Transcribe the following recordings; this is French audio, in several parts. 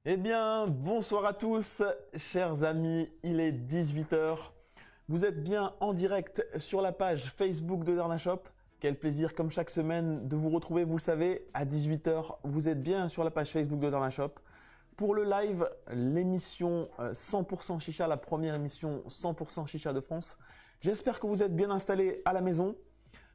Eh bien, bonsoir à tous, chers amis, il est 18 heures. Vous êtes bien en direct sur la page Facebook de Darna Shop. Quel plaisir, comme chaque semaine, de vous retrouver, vous le savez, à 18 heures. Vous êtes bien sur la page Facebook de Darna Shop. Pour le live, l'émission 100% Chicha, la première émission 100% Chicha de France. J'espère que vous êtes bien installés à la maison,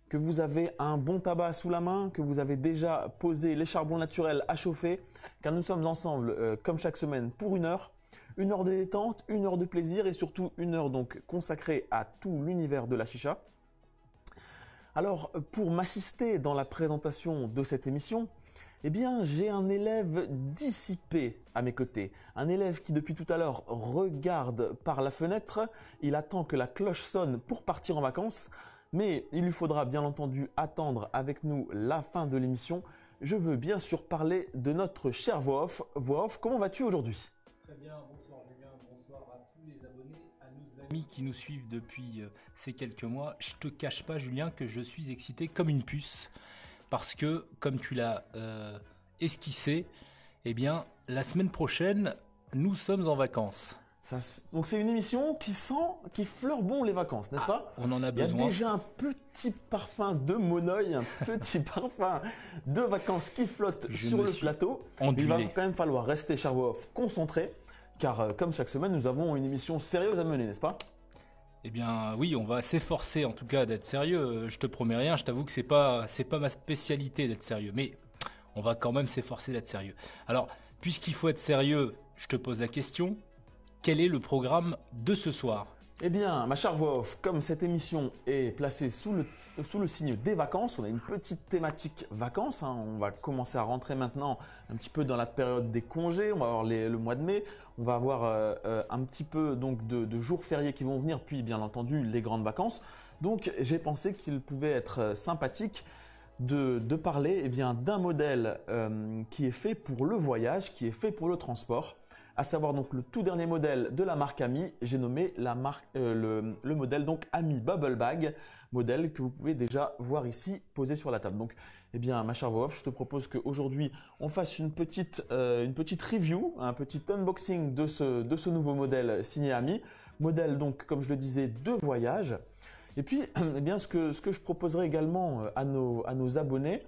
que vous avez un bon tabac sous la main, que vous avez déjà posé les charbons naturels à chauffer, car nous sommes ensemble, comme chaque semaine, pour une heure de détente, une heure de plaisir et surtout une heure donc consacrée à tout l'univers de la chicha. Alors, pour m'assister dans la présentation de cette émission, eh bien, j'ai un élève dissipé à mes côtés. Un élève qui, depuis tout à l'heure, regarde par la fenêtre. Il attend que la cloche sonne pour partir en vacances. Mais il lui faudra bien entendu attendre avec nous la fin de l'émission. Je veux bien sûr parler de notre cher Voix Off. Voix Off, comment vas-tu aujourd'hui? Très bien, bonsoir Julien, bonsoir à tous les abonnés, à nos amis qui nous suivent depuis ces quelques mois. Je te cache pas Julien que je suis excité comme une puce parce que comme tu l'as esquissé, eh bien la semaine prochaine nous sommes en vacances. Donc c'est une émission qui fleure bon les vacances, n'est-ce pas? On en a Il y a besoin. déjà un petit parfum de monoeil, un petit parfum de vacances qui flotte sur le plateau. Il va quand même falloir rester, cher Voix Off, concentré, car comme chaque semaine, nous avons une émission sérieuse à mener, n'est-ce pas? Eh bien oui, on va s'efforcer en tout cas d'être sérieux. Je te promets rien, je t'avoue que c'est pas ma spécialité d'être sérieux, mais on va quand même s'efforcer d'être sérieux. Alors, puisqu'il faut être sérieux, je te pose la question. Quel est le programme de ce soir? Eh bien, ma chère Voix Off, comme cette émission est placée sous le signe des vacances, on a une petite thématique vacances. On va commencer à rentrer maintenant un petit peu dans la période des congés. On va avoir le mois de mai. On va avoir un petit peu donc de jours fériés qui vont venir, puis bien entendu les grandes vacances. Donc, j'ai pensé qu'il pouvait être sympathique de parler d'un modèle qui est fait pour le voyage, qui est fait pour le transport. À savoir donc le tout dernier modèle de la marque Ami, j'ai nommé le modèle donc Ami Bubble Bag, modèle que vous pouvez déjà voir ici posé sur la table. Donc, eh bien, ma chère Voix Off, je te propose qu'aujourd'hui on fasse une petite review, un petit unboxing de ce nouveau modèle signé Ami, modèle donc comme je le disais de voyage. Et puis, eh bien, ce que je proposerai également à nos abonnés.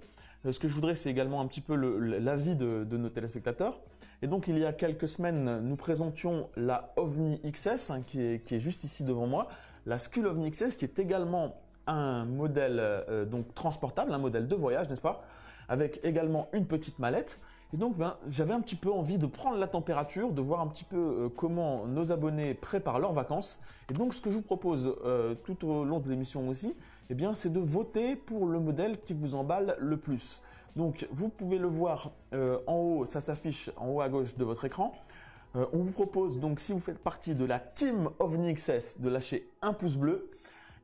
Ce que je voudrais, c'est également un petit peu l'avis de nos téléspectateurs. Et donc, il y a quelques semaines, nous présentions la OVNI XS, qui est juste ici devant moi. La Skull OVNI XS, qui est également un modèle donc transportable, un modèle de voyage, n'est-ce pas? Avec également une petite mallette. Et donc, j'avais un petit peu envie de prendre la température, de voir un petit peu comment nos abonnés préparent leurs vacances. Et donc, ce que je vous propose tout au long de l'émission aussi, eh bien, c'est de voter pour le modèle qui vous emballe le plus. Donc, vous pouvez le voir en haut, ça s'affiche en haut à gauche de votre écran. On vous propose donc, si vous faites partie de la Team OVNI XS, de lâcher un pouce bleu.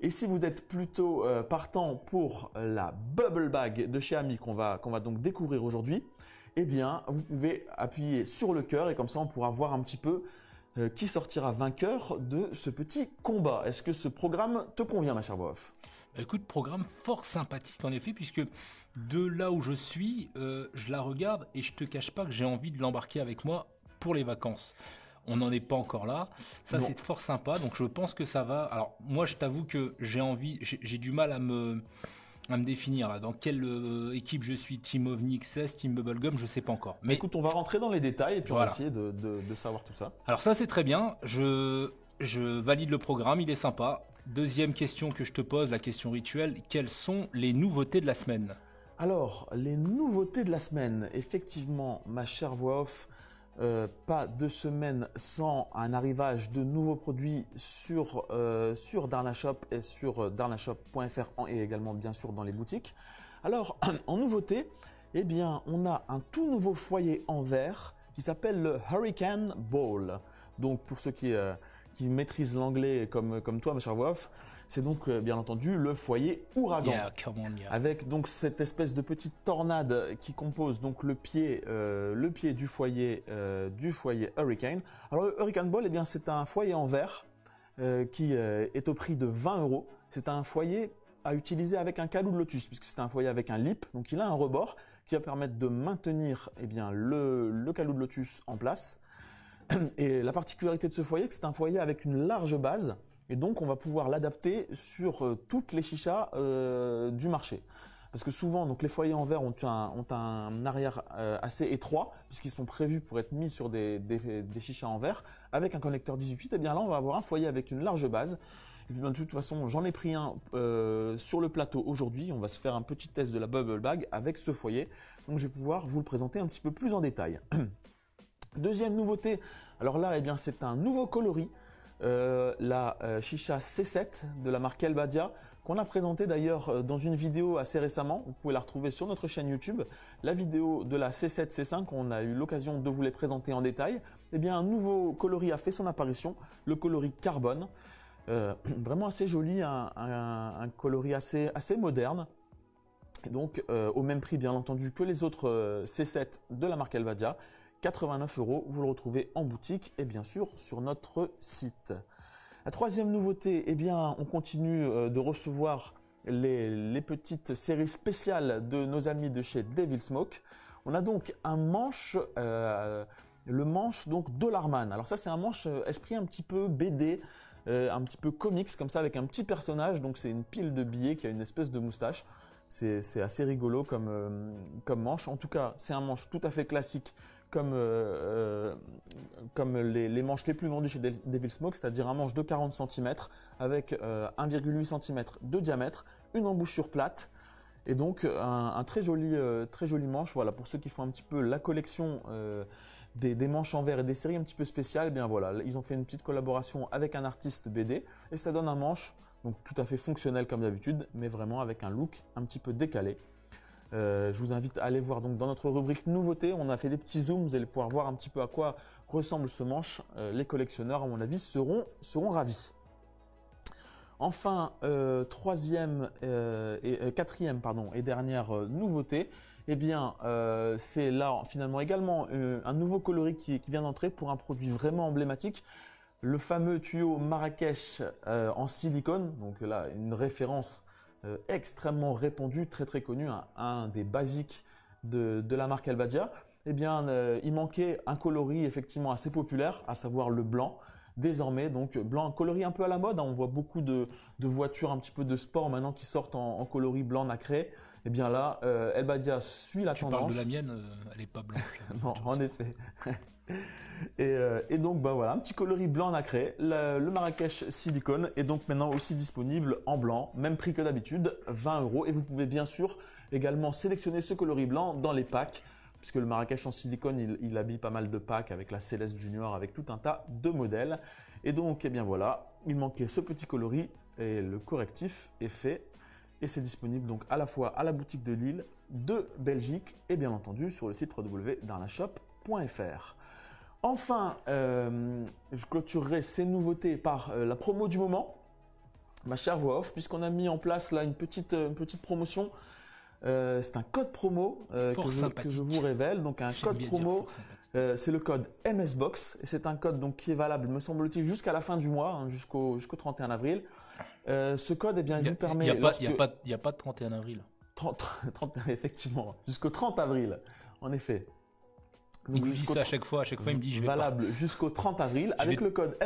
Et si vous êtes plutôt partant pour la Bubble Bag de chez Ami qu'on va donc découvrir aujourd'hui, eh bien, vous pouvez appuyer sur le cœur et comme ça, on pourra voir un petit peu qui sortira vainqueur de ce petit combat. Est-ce que ce programme te convient, ma chère Voix Off? Écoute, programme fort sympathique en effet, puisque de là où je suis, je la regarde et je te cache pas que j'ai envie de l'embarquer avec moi pour les vacances. On n'en est pas encore là. Ça, c'est fort sympa. Donc, je pense que ça va. Alors, moi, je t'avoue que j'ai du mal à me définir là. Dans quelle équipe je suis, Team OVNI XS, Team Bubblegum, je sais pas encore. Mais écoute, on va rentrer dans les détails et puis voilà. On va essayer de savoir tout ça. Alors ça, c'est très bien. Je valide le programme, il est sympa. Deuxième question que je te pose, la question rituelle. Quelles sont les nouveautés de la semaine? Alors, les nouveautés de la semaine. Effectivement, ma chère Voix Off, pas de semaine sans un arrivage de nouveaux produits sur Darna Shop et sur darnashop.fr et également bien sûr dans les boutiques. Alors en nouveauté, eh bien on a un tout nouveau foyer en verre qui s'appelle le Hurricane Bowl. Donc pour ceux qui maîtrisent l'anglais comme toi, ma chère Voix Off, c'est donc bien entendu le foyer ouragan. Yeah, come on, yeah. Avec donc cette espèce de petite tornade qui compose donc le pied du foyer Hurricane. Alors le Hurricane Bowl, eh bien c'est un foyer en verre qui est au prix de 20 €. C'est un foyer à utiliser avec un calou de lotus puisque c'est un foyer avec un lip, donc il a un rebord qui va permettre de maintenir eh bien, le calou de lotus en place. Et la particularité de ce foyer, c'est que c'est un foyer avec une large base. Et donc, on va pouvoir l'adapter sur toutes les chichas du marché. Parce que souvent, donc, les foyers en verre ont un arrière assez étroit, puisqu'ils sont prévus pour être mis sur des chichas en verre, avec un connecteur 18. Et bien là, on va avoir un foyer avec une large base. Et puis, de toute façon, j'en ai pris un sur le plateau aujourd'hui. On va se faire un petit test de la Bubble Bag avec ce foyer. Donc, je vais pouvoir vous le présenter un petit peu plus en détail. Deuxième nouveauté, alors là, eh bien, c'est un nouveau coloris. La chicha C7 de la marque El Badia qu'on a présenté d'ailleurs dans une vidéo assez récemment. Vous pouvez la retrouver sur notre chaîne YouTube. La vidéo de la C7 C5, on a eu l'occasion de vous les présenter en détail. Eh bien, un nouveau coloris a fait son apparition, le coloris carbone. Vraiment assez joli, un coloris assez moderne. Et donc au même prix bien entendu que les autres C7 de la marque El Badia. 89 €, vous le retrouvez en boutique et bien sûr sur notre site. La troisième nouveauté, eh bien, on continue de recevoir les petites séries spéciales de nos amis de chez Devil Smoke. On a donc un manche, le manche donc Dollarman. Alors ça, c'est un manche esprit un petit peu BD, un petit peu comics comme ça avec un petit personnage. Donc c'est une pile de billets qui a une espèce de moustache. C'est assez rigolo comme manche. En tout cas, c'est un manche tout à fait classique comme les manches les plus vendues chez Devil Smoke, c'est-à-dire un manche de 40 cm avec 1,8 cm de diamètre, une embouchure plate et donc un très joli manche. Voilà, pour ceux qui font un petit peu la collection des manches en verre et des séries un petit peu spéciales, eh bien voilà, ils ont fait une petite collaboration avec un artiste BD et ça donne un manche donc tout à fait fonctionnel comme d'habitude, mais vraiment avec un look un petit peu décalé. Je vous invite à aller voir donc dans notre rubrique nouveautés, on a fait des petits zooms, vous allez pouvoir voir un petit peu à quoi ressemble ce manche. Les collectionneurs, à mon avis, seront ravis. Enfin, quatrième et dernière nouveauté, eh bien, c'est là finalement également un nouveau coloris qui vient d'entrer pour un produit vraiment emblématique. Le fameux tuyau Marrakech en silicone, donc là une référence extrêmement répandu, très connu, un des basiques de la marque El Badia. Eh bien, il manquait un coloris effectivement assez populaire, à savoir le blanc. Désormais, donc blanc, un coloris un peu à la mode. On voit beaucoup de voitures un petit peu de sport maintenant qui sortent en coloris blanc nacré. Eh bien là, El Badia suit la tendance. Tu parles de la mienne, elle n'est pas blanche. Non, en effet. Et donc voilà, un petit coloris blanc nacré, le Marrakech silicone est donc maintenant aussi disponible en blanc, même prix que d'habitude, 20 €. Et vous pouvez bien sûr également sélectionner ce coloris blanc dans les packs, puisque le Marrakech en silicone, il habille pas mal de packs avec la Céleste Junior, avec tout un tas de modèles. Et donc, eh bien voilà, il manquait ce petit coloris et le correctif est fait. Et c'est disponible donc à la fois à la boutique de Lille, de Belgique et bien entendu sur le site www.darnashop.fr. Enfin, je clôturerai ces nouveautés par la promo du moment, ma chère voix off, puisqu'on a mis en place là une petite promotion. C'est un code promo que je vous révèle. Donc un code promo, c'est le code MSBOX et c'est un code donc qui est valable, me semble-t-il, jusqu'à la fin du mois, hein, jusqu'au 31 avril. Ce code, eh bien, il vous permet. Il n'y a pas de 31 avril. 30, effectivement, jusqu'au 30 avril, en effet. Donc, il me dit ça à chaque fois il me dit je vais valable jusqu'au 30 avril avec le code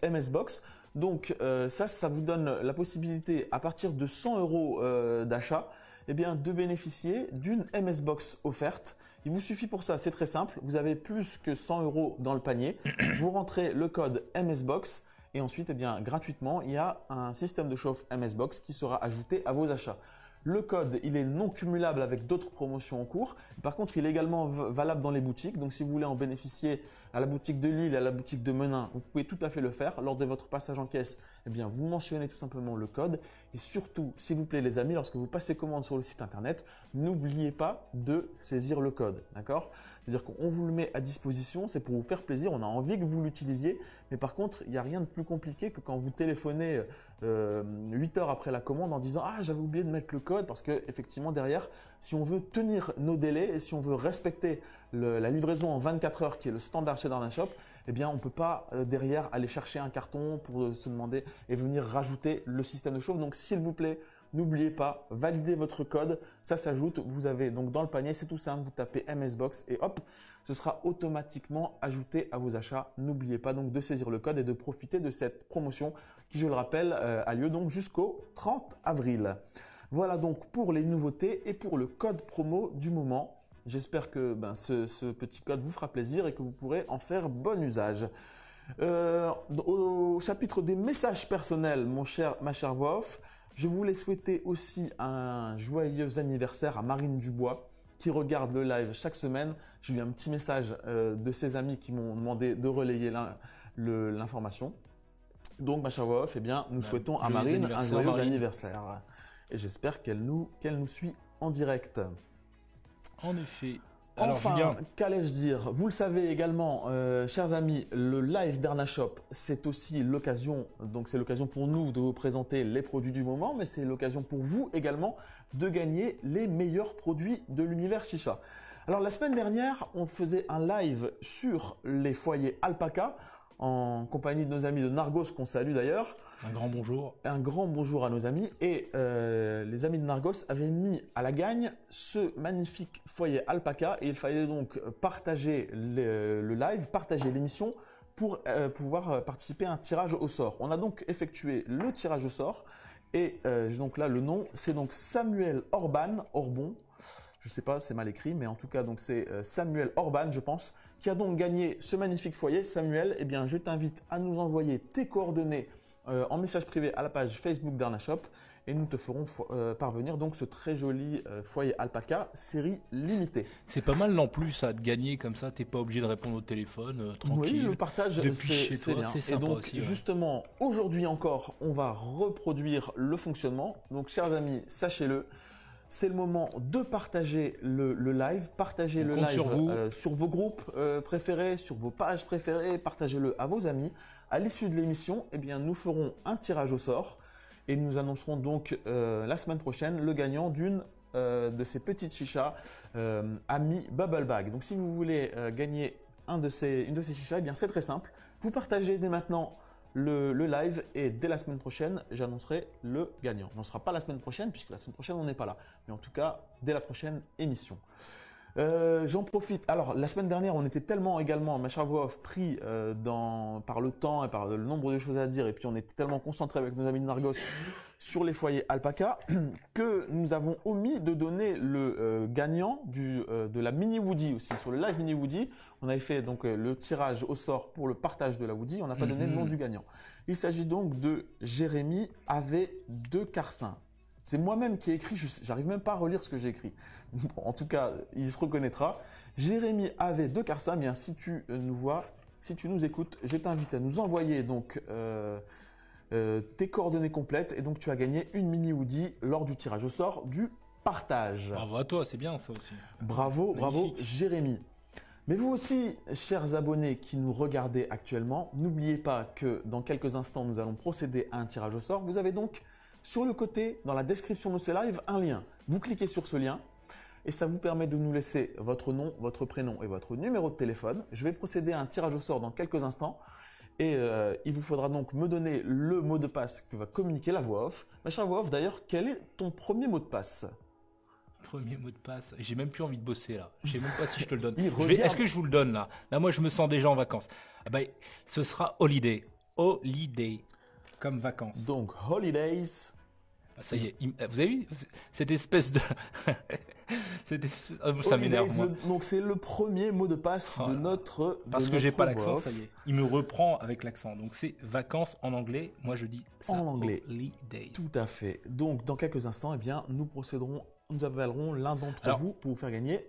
MSBOX. Donc ça vous donne la possibilité à partir de 100 € d'achat, eh bien, de bénéficier d'une MSBOX offerte. Il vous suffit pour ça, c'est très simple, vous avez plus que 100 € dans le panier, vous rentrez le code MSBOX et ensuite, eh bien, gratuitement, il y a un système de chauffe MSBOX qui sera ajouté à vos achats. Le code, il est non cumulable avec d'autres promotions en cours. Par contre, il est également valable dans les boutiques. Donc, si vous voulez en bénéficier à la boutique de Lille, à la boutique de Menin, vous pouvez tout à fait le faire. Lors de votre passage en caisse, eh bien, vous mentionnez tout simplement le code. Et surtout, s'il vous plaît, les amis, lorsque vous passez commande sur le site internet, n'oubliez pas de saisir le code. D'accord ? C'est-à-dire qu'on vous le met à disposition, c'est pour vous faire plaisir, on a envie que vous l'utilisiez. Mais par contre, il n'y a rien de plus compliqué que quand vous téléphonez 8 heures après la commande en disant « Ah, j'avais oublié de mettre le code » parce que effectivement derrière, si on veut tenir nos délais et si on veut respecter la livraison en 24 heures qui est le standard chez Darnashop, eh bien on ne peut pas derrière aller chercher un carton pour se demander et venir rajouter le système de chauffe. Donc s'il vous plaît, N'oubliez pas, validez votre code, ça s'ajoute. Vous avez donc dans le panier, c'est tout simple, vous tapez MSBox et hop, ce sera automatiquement ajouté à vos achats. N'oubliez pas donc de saisir le code et de profiter de cette promotion qui, je le rappelle, a lieu donc jusqu'au 30 avril. Voilà donc pour les nouveautés et pour le code promo du moment. J'espère que ce petit code vous fera plaisir et que vous pourrez en faire bon usage. Au chapitre des messages personnels, ma chère Wof, je voulais souhaiter aussi un joyeux anniversaire à Marine Dubois qui regarde le live chaque semaine. J'ai eu un petit message de ses amis qui m'ont demandé de relayer l'information. Donc ma chère Wof, eh bien, nous souhaitons à Marine un joyeux anniversaire. Et j'espère qu'elle nous suit en direct. En effet. Alors, enfin, Julien, qu'allais-je dire? Vous le savez également, chers amis, le live d'Arnashop, c'est aussi l'occasion, donc c'est l'occasion pour nous de vous présenter les produits du moment, mais c'est l'occasion pour vous également de gagner les meilleurs produits de l'univers Chicha. Alors la semaine dernière, on faisait un live sur les foyers Alpaca en compagnie de nos amis de Nargos qu'on salue d'ailleurs. un grand bonjour. Un grand bonjour à nos amis et les amis de Nargos avaient mis à la gagne ce magnifique foyer Alpaca et il fallait donc partager le live, partager l'émission pour pouvoir participer à un tirage au sort. On a donc effectué le tirage au sort et donc là le nom c'est donc Samuel Orbon. Je sais pas, c'est mal écrit, mais en tout cas donc c'est Samuel Orban, je pense, qui a donc gagné ce magnifique foyer. Samuel, eh bien je t'invite à nous envoyer tes coordonnées en message privé à la page Facebook d'Arnashop et nous te ferons parvenir donc ce très joli foyer Alpaca série limitée. C'est pas mal non plus ça de gagner comme ça, t'es pas obligé de répondre au téléphone, tranquille. Oui, le partage depuis chez toi, bien. c'est sympa et donc aussi. Ouais. justement aujourd'hui encore, on va reproduire le fonctionnement. Donc chers amis, sachez-le. C'est le moment de partager le live, partager le live sur vos groupes préférés, sur vos pages préférées, partagez-le à vos amis. À l'issue de l'émission, eh bien, nous ferons un tirage au sort et nous annoncerons donc la semaine prochaine le gagnant d'une de ces petites chichas Ami Bubble Bag. Donc si vous voulez gagner une de ces chichas, eh bien c'est très simple. Vous partagez dès maintenant le live et dès la semaine prochaine, j'annoncerai le gagnant. On ne sera pas la semaine prochaine puisque la semaine prochaine, on n'est pas là. Mais en tout cas, dès la prochaine émission. J'en profite. Alors, la semaine dernière, on était tellement également, ma chère Wof, pris par le temps et par le nombre de choses à dire et puis on était tellement concentré avec nos amis de Nargos sur les foyers Alpaca que nous avons omis de donner le gagnant de la mini Woody aussi. Sur le live mini Woody, on avait fait donc le tirage au sort pour le partage de la Woody. On n'a pas donné le nom du gagnant. Il s'agit donc de Jérémy AV2 Carcin. C'est moi-même qui ai écrit, j'arrive même pas à relire ce que j'ai écrit. Bon, en tout cas, il se reconnaîtra. Jérémy AV2 Carcin, bien si tu nous vois, si tu nous écoutes, je t'invite à nous envoyer donc tes coordonnées complètes et donc tu as gagné une mini Woody lors du tirage au sort du partage. Bravo à toi, c'est bien ça aussi. Bravo, bravo Jérémy. Mais vous aussi, chers abonnés qui nous regardez actuellement, n'oubliez pas que dans quelques instants, nous allons procéder à un tirage au sort. Vous avez donc sur le côté, dans la description de ce live, un lien. Vous cliquez sur ce lien et ça vous permet de nous laisser votre nom, votre prénom et votre numéro de téléphone. Je vais procéder à un tirage au sort dans quelques instants et il vous faudra donc me donner le mot de passe que va communiquer la voix off. Ma chère voix off, d'ailleurs, quel est ton premier mot de passe ? Premier mot de passe. J'ai même plus envie de bosser là. Je sais même pas si je te le donne. Regarde. Est-ce que je vous le donne là? Là, moi, je me sens déjà en vacances. Ah bah, ce sera holiday. Holiday. Comme vacances. Donc, holidays. Ah, ça y est. Vous avez vu cette espèce de. Ça m'énerve, moi. Donc, c'est le premier mot de passe de notre. Parce que j'ai pas l'accent, ça y est. Il me reprend avec l'accent. Donc, c'est vacances en anglais. Moi, je dis ça en anglais. Holidays. Tout à fait. Donc, dans quelques instants, eh bien, nous appellerons l'un d'entre vous pour vous faire gagner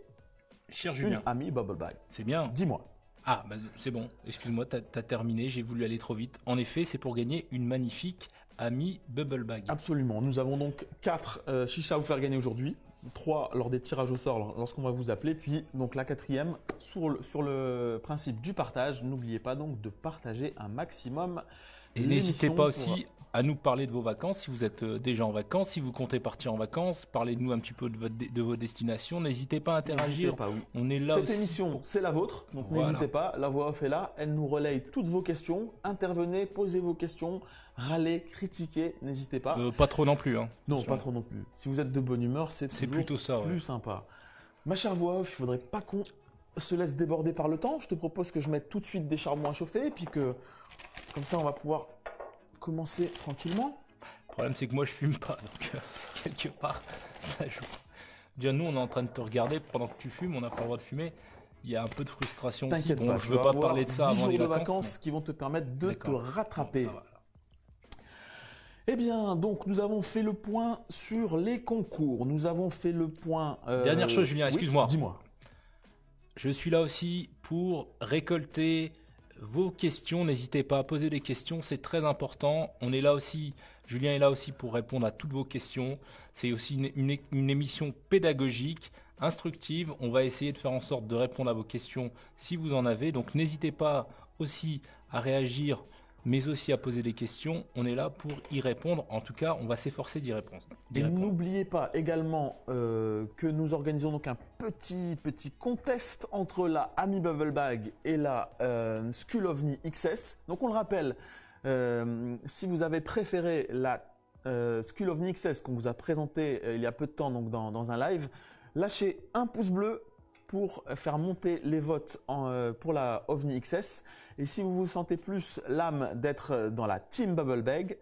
cher Julien, une Ami Bubble Bag. C'est bien. Dis-moi. Ah, bah, c'est bon. Excuse-moi, t'as terminé. J'ai voulu aller trop vite. En effet, c'est pour gagner une magnifique Ami Bubble Bag. Absolument. Nous avons donc 4 chichas à vous faire gagner aujourd'hui. 3 lors des tirages au sort lorsqu'on va vous appeler. Puis donc la 4e sur le principe du partage. N'oubliez pas donc de partager un maximum. Et n'hésitez pas aussi à nous parler de vos vacances, si vous êtes déjà en vacances, si vous comptez partir en vacances, parlez-nous un petit peu de vos destinations. N'hésitez pas à interagir. N'hésitez pas, oui. On est là Cette aussi émission, pour- c'est la vôtre, donc Voilà. n'hésitez pas, la voix off est là, elle nous relaye toutes vos questions, intervenez, posez vos questions, râlez, critiquez, n'hésitez pas. Pas trop non plus. Hein. Non, Attention. pas trop non plus. Si vous êtes de bonne humeur, c'est toujours plutôt ça, plus ouais. sympa. Ma chère voix off, il faudrait pas qu'on se laisse déborder par le temps. Je te propose que je mette tout de suite des charbons à chauffer, et puis que comme ça on va pouvoir commencer tranquillement. Le problème, c'est que moi, je fume pas. Donc, quelque part, ça joue. Déjà, nous, on est en train de te regarder pendant que tu fumes. On n'a pas le droit de fumer. Il y a un peu de frustration aussi. T'inquiète Bon, pas, je tu veux vas pas avoir parler de ça 10 avant jours les de vacances. vacances qui vont te permettre de te D'accord. rattraper. Bon, ça va, alors. Eh bien, donc nous avons fait le point sur les concours. Nous avons fait le point. Dernière chose, Julien, oui, excuse-moi. Dis-moi. Je suis là aussi pour récolter vos questions. N'hésitez pas à poser des questions, c'est très important. On est là aussi, Julien est là aussi pour répondre à toutes vos questions. C'est aussi une émission pédagogique, instructive. On va essayer de faire en sorte de répondre à vos questions si vous en avez. Donc n'hésitez pas aussi à réagir, mais aussi à poser des questions. On est là pour y répondre. En tout cas, on va s'efforcer d'y répondre. Et n'oubliez pas également que nous organisons donc un petit contest entre la Ami Bubble Bag et la Skull-ovni XS. Donc on le rappelle, si vous avez préféré la Skull-ovni XS qu'on vous a présenté il y a peu de temps donc dans un live, lâchez un pouce bleu pour faire monter les votes pour la OVNI XS. Et si vous vous sentez plus l'âme d'être dans la Team Bubble Bag,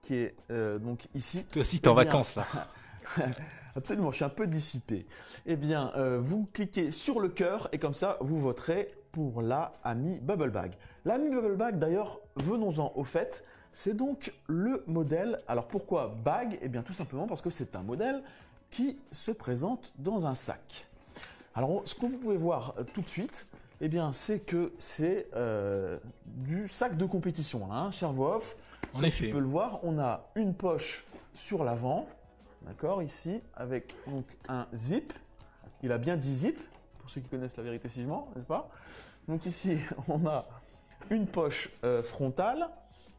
qui est donc ici. Toi aussi, t'es en vacances là. Absolument, je suis un peu dissipé. Eh bien, vous cliquez sur le cœur et comme ça, vous voterez pour la Ami Bubble Bag. La Ami Bubble Bag, d'ailleurs, venons-en au fait. C'est donc le modèle. Alors pourquoi bag? Eh bien, tout simplement parce que c'est un modèle qui se présente dans un sac. Alors, ce que vous pouvez voir tout de suite, eh bien, c'est que c'est du sac de compétition, hein, cher Vof. En effet. Tu peux le voir, on a une poche sur l'avant, d'accord, ici, avec donc un zip. Il a bien dit zip, pour ceux qui connaissent la vérité si je mens, n'est-ce pas? Donc ici, on a une poche frontale.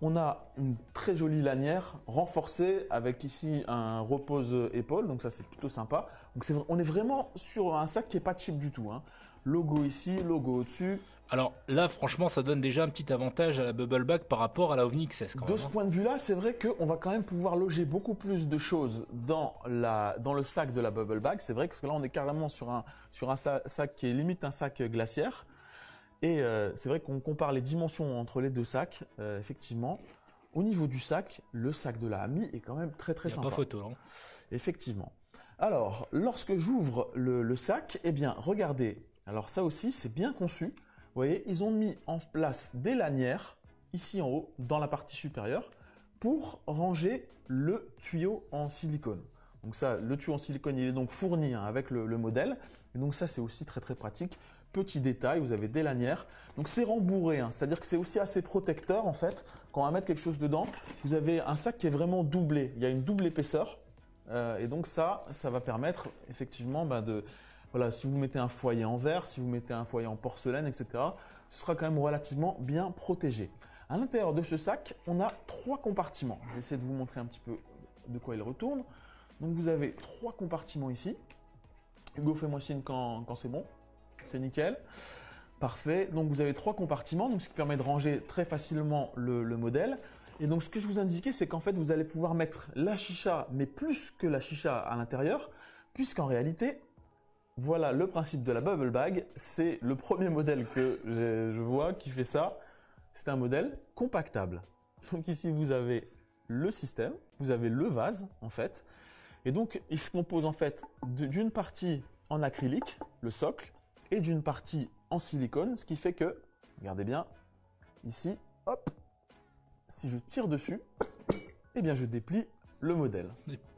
On a une très jolie lanière renforcée avec ici un repose-épaule, donc ça c'est plutôt sympa. Donc on est vraiment sur un sac qui n'est pas cheap du tout, hein. Logo ici, logo au-dessus. Alors là, franchement, ça donne déjà un petit avantage à la Bubble Bag par rapport à la OVNI XS. De ce point de vue-là, c'est vrai qu'on va quand même pouvoir loger beaucoup plus de choses dans le sac de la Bubble Bag. C'est vrai que là, on est carrément sur un sac qui est limite un sac glaciaire. Et c'est vrai qu'on compare les dimensions entre les deux sacs, effectivement. Au niveau du sac, le sac de la Ami est quand même très très sympa. Il n'y a pas photo. Hein. Effectivement. Alors, lorsque j'ouvre le sac, eh bien, regardez. Alors ça aussi, c'est bien conçu. Vous voyez, ils ont mis en place des lanières, ici en haut, dans la partie supérieure, pour ranger le tuyau en silicone. Donc ça, le tuyau en silicone, il est donc fourni avec le modèle. Et donc ça, c'est aussi très très pratique. Petit détail, vous avez des lanières. Donc c'est rembourré, hein. C'est-à-dire que c'est aussi assez protecteur en fait. Quand on va mettre quelque chose dedans, vous avez un sac qui est vraiment doublé. Il y a une double épaisseur. Et donc ça va permettre effectivement voilà, si vous mettez un foyer en verre, si vous mettez un foyer en porcelaine, etc., ce sera quand même relativement bien protégé. À l'intérieur de ce sac, on a 3 compartiments. Je vais essayer de vous montrer un petit peu de quoi il retourne. Donc vous avez 3 compartiments ici. Hugo, fais-moi signe quand c'est bon. C'est nickel. Parfait. Donc vous avez 3 compartiments, donc ce qui permet de ranger très facilement le modèle. Et donc ce que je vous indiquais, c'est qu'en fait vous allez pouvoir mettre la chicha, mais plus que la chicha à l'intérieur, puisqu'en réalité, voilà le principe de la Bubble Bag. C'est le premier modèle que je vois qui fait ça. C'est un modèle compactable. Donc ici vous avez le système, vous avez le vase en fait. Et donc il se compose en fait d'une partie en acrylique, le socle, et d'une partie en silicone, ce qui fait que, regardez bien, ici, hop, si je tire dessus, eh bien je déplie le modèle.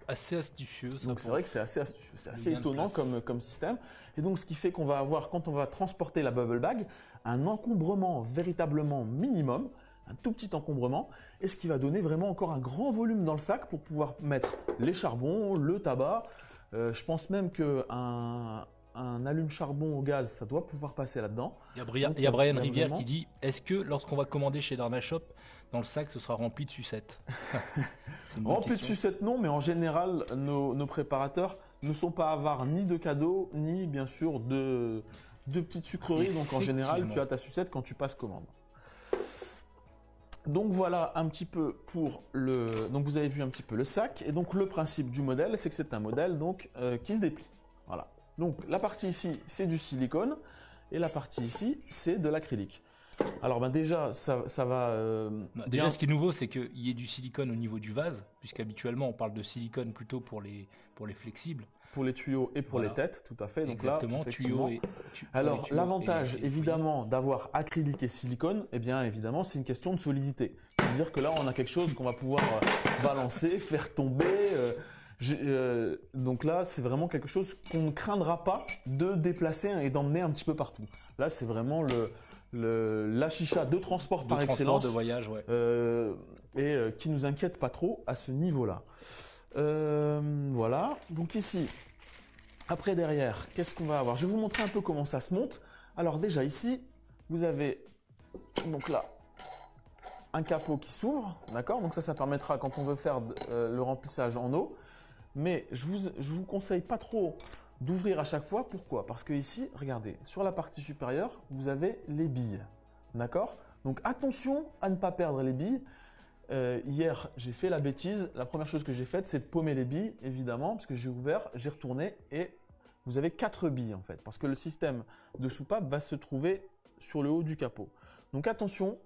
Assez astucieux. Donc c'est vrai que c'est assez astucieux, c'est assez étonnant comme système. Et donc ce qui fait qu'on va avoir, quand on va transporter la Bubble Bag, un encombrement véritablement minimum, un tout petit encombrement, et ce qui va donner vraiment encore un grand volume dans le sac pour pouvoir mettre les charbons, le tabac. Je pense même qu'un un allume-charbon au gaz, ça doit pouvoir passer là-dedans. Il y a, Donc, il y a Brian il y a Rivière vraiment- qui dit est-ce que lorsqu'on va commander chez Darnashop, dans le sac, ce sera rempli de sucettes? C'est une bonne Rempli de question. sucettes, non, mais en général, nos préparateurs ne sont pas avares ni de cadeaux, ni bien sûr de petites sucreries. Donc en général, Effectivement. tu as ta sucette quand tu passes commande. Donc voilà un petit peu pour le. Donc vous avez vu un petit peu le sac. Et donc le principe du modèle, c'est que c'est un modèle donc, qui se déplie. Voilà. Donc la partie ici, c'est du silicone. Et la partie ici, c'est de l'acrylique. Alors ben déjà, ça va. Déjà, bien- ce qui est nouveau, c'est qu'il y ait du silicone au niveau du vase, puisqu'habituellement, on parle de silicone plutôt pour les flexibles. pour les tuyaux et pour Voilà. les têtes, tout à fait. Donc Exactement, là, effectivement. tuyaux et. pour les Alors, tuyaux l'avantage, et le évidemment, d'avoir acrylique et silicone, eh bien, évidemment, c'est une question de solidité. C'est-à-dire que là, on a quelque chose qu'on va pouvoir balancer, faire tomber. Donc là, c'est vraiment quelque chose qu'on ne craindra pas de déplacer et d'emmener un petit peu partout. Là, c'est vraiment la chicha de transport de par transport, excellence de voyage, ouais. qui nous inquiète pas trop à ce niveau-là. Voilà. Donc ici, après derrière, qu'est-ce qu'on va avoir? Je vais vous montrer un peu comment ça se monte. Alors déjà ici, vous avez donc là un capot qui s'ouvre, d'accord? Donc ça permettra quand on veut faire le remplissage en eau. Mais je vous conseille pas trop d'ouvrir à chaque fois. Pourquoi? Parce que ici, regardez, sur la partie supérieure, vous avez les billes, d'accord? Donc attention à ne pas perdre les billes. Hier, j'ai fait la bêtise. La première chose que j'ai faite, c'est de paumer les billes, évidemment, parce que j'ai ouvert, j'ai retourné et vous avez 4 billes en fait, parce que le système de soupape va se trouver sur le haut du capot. Donc attention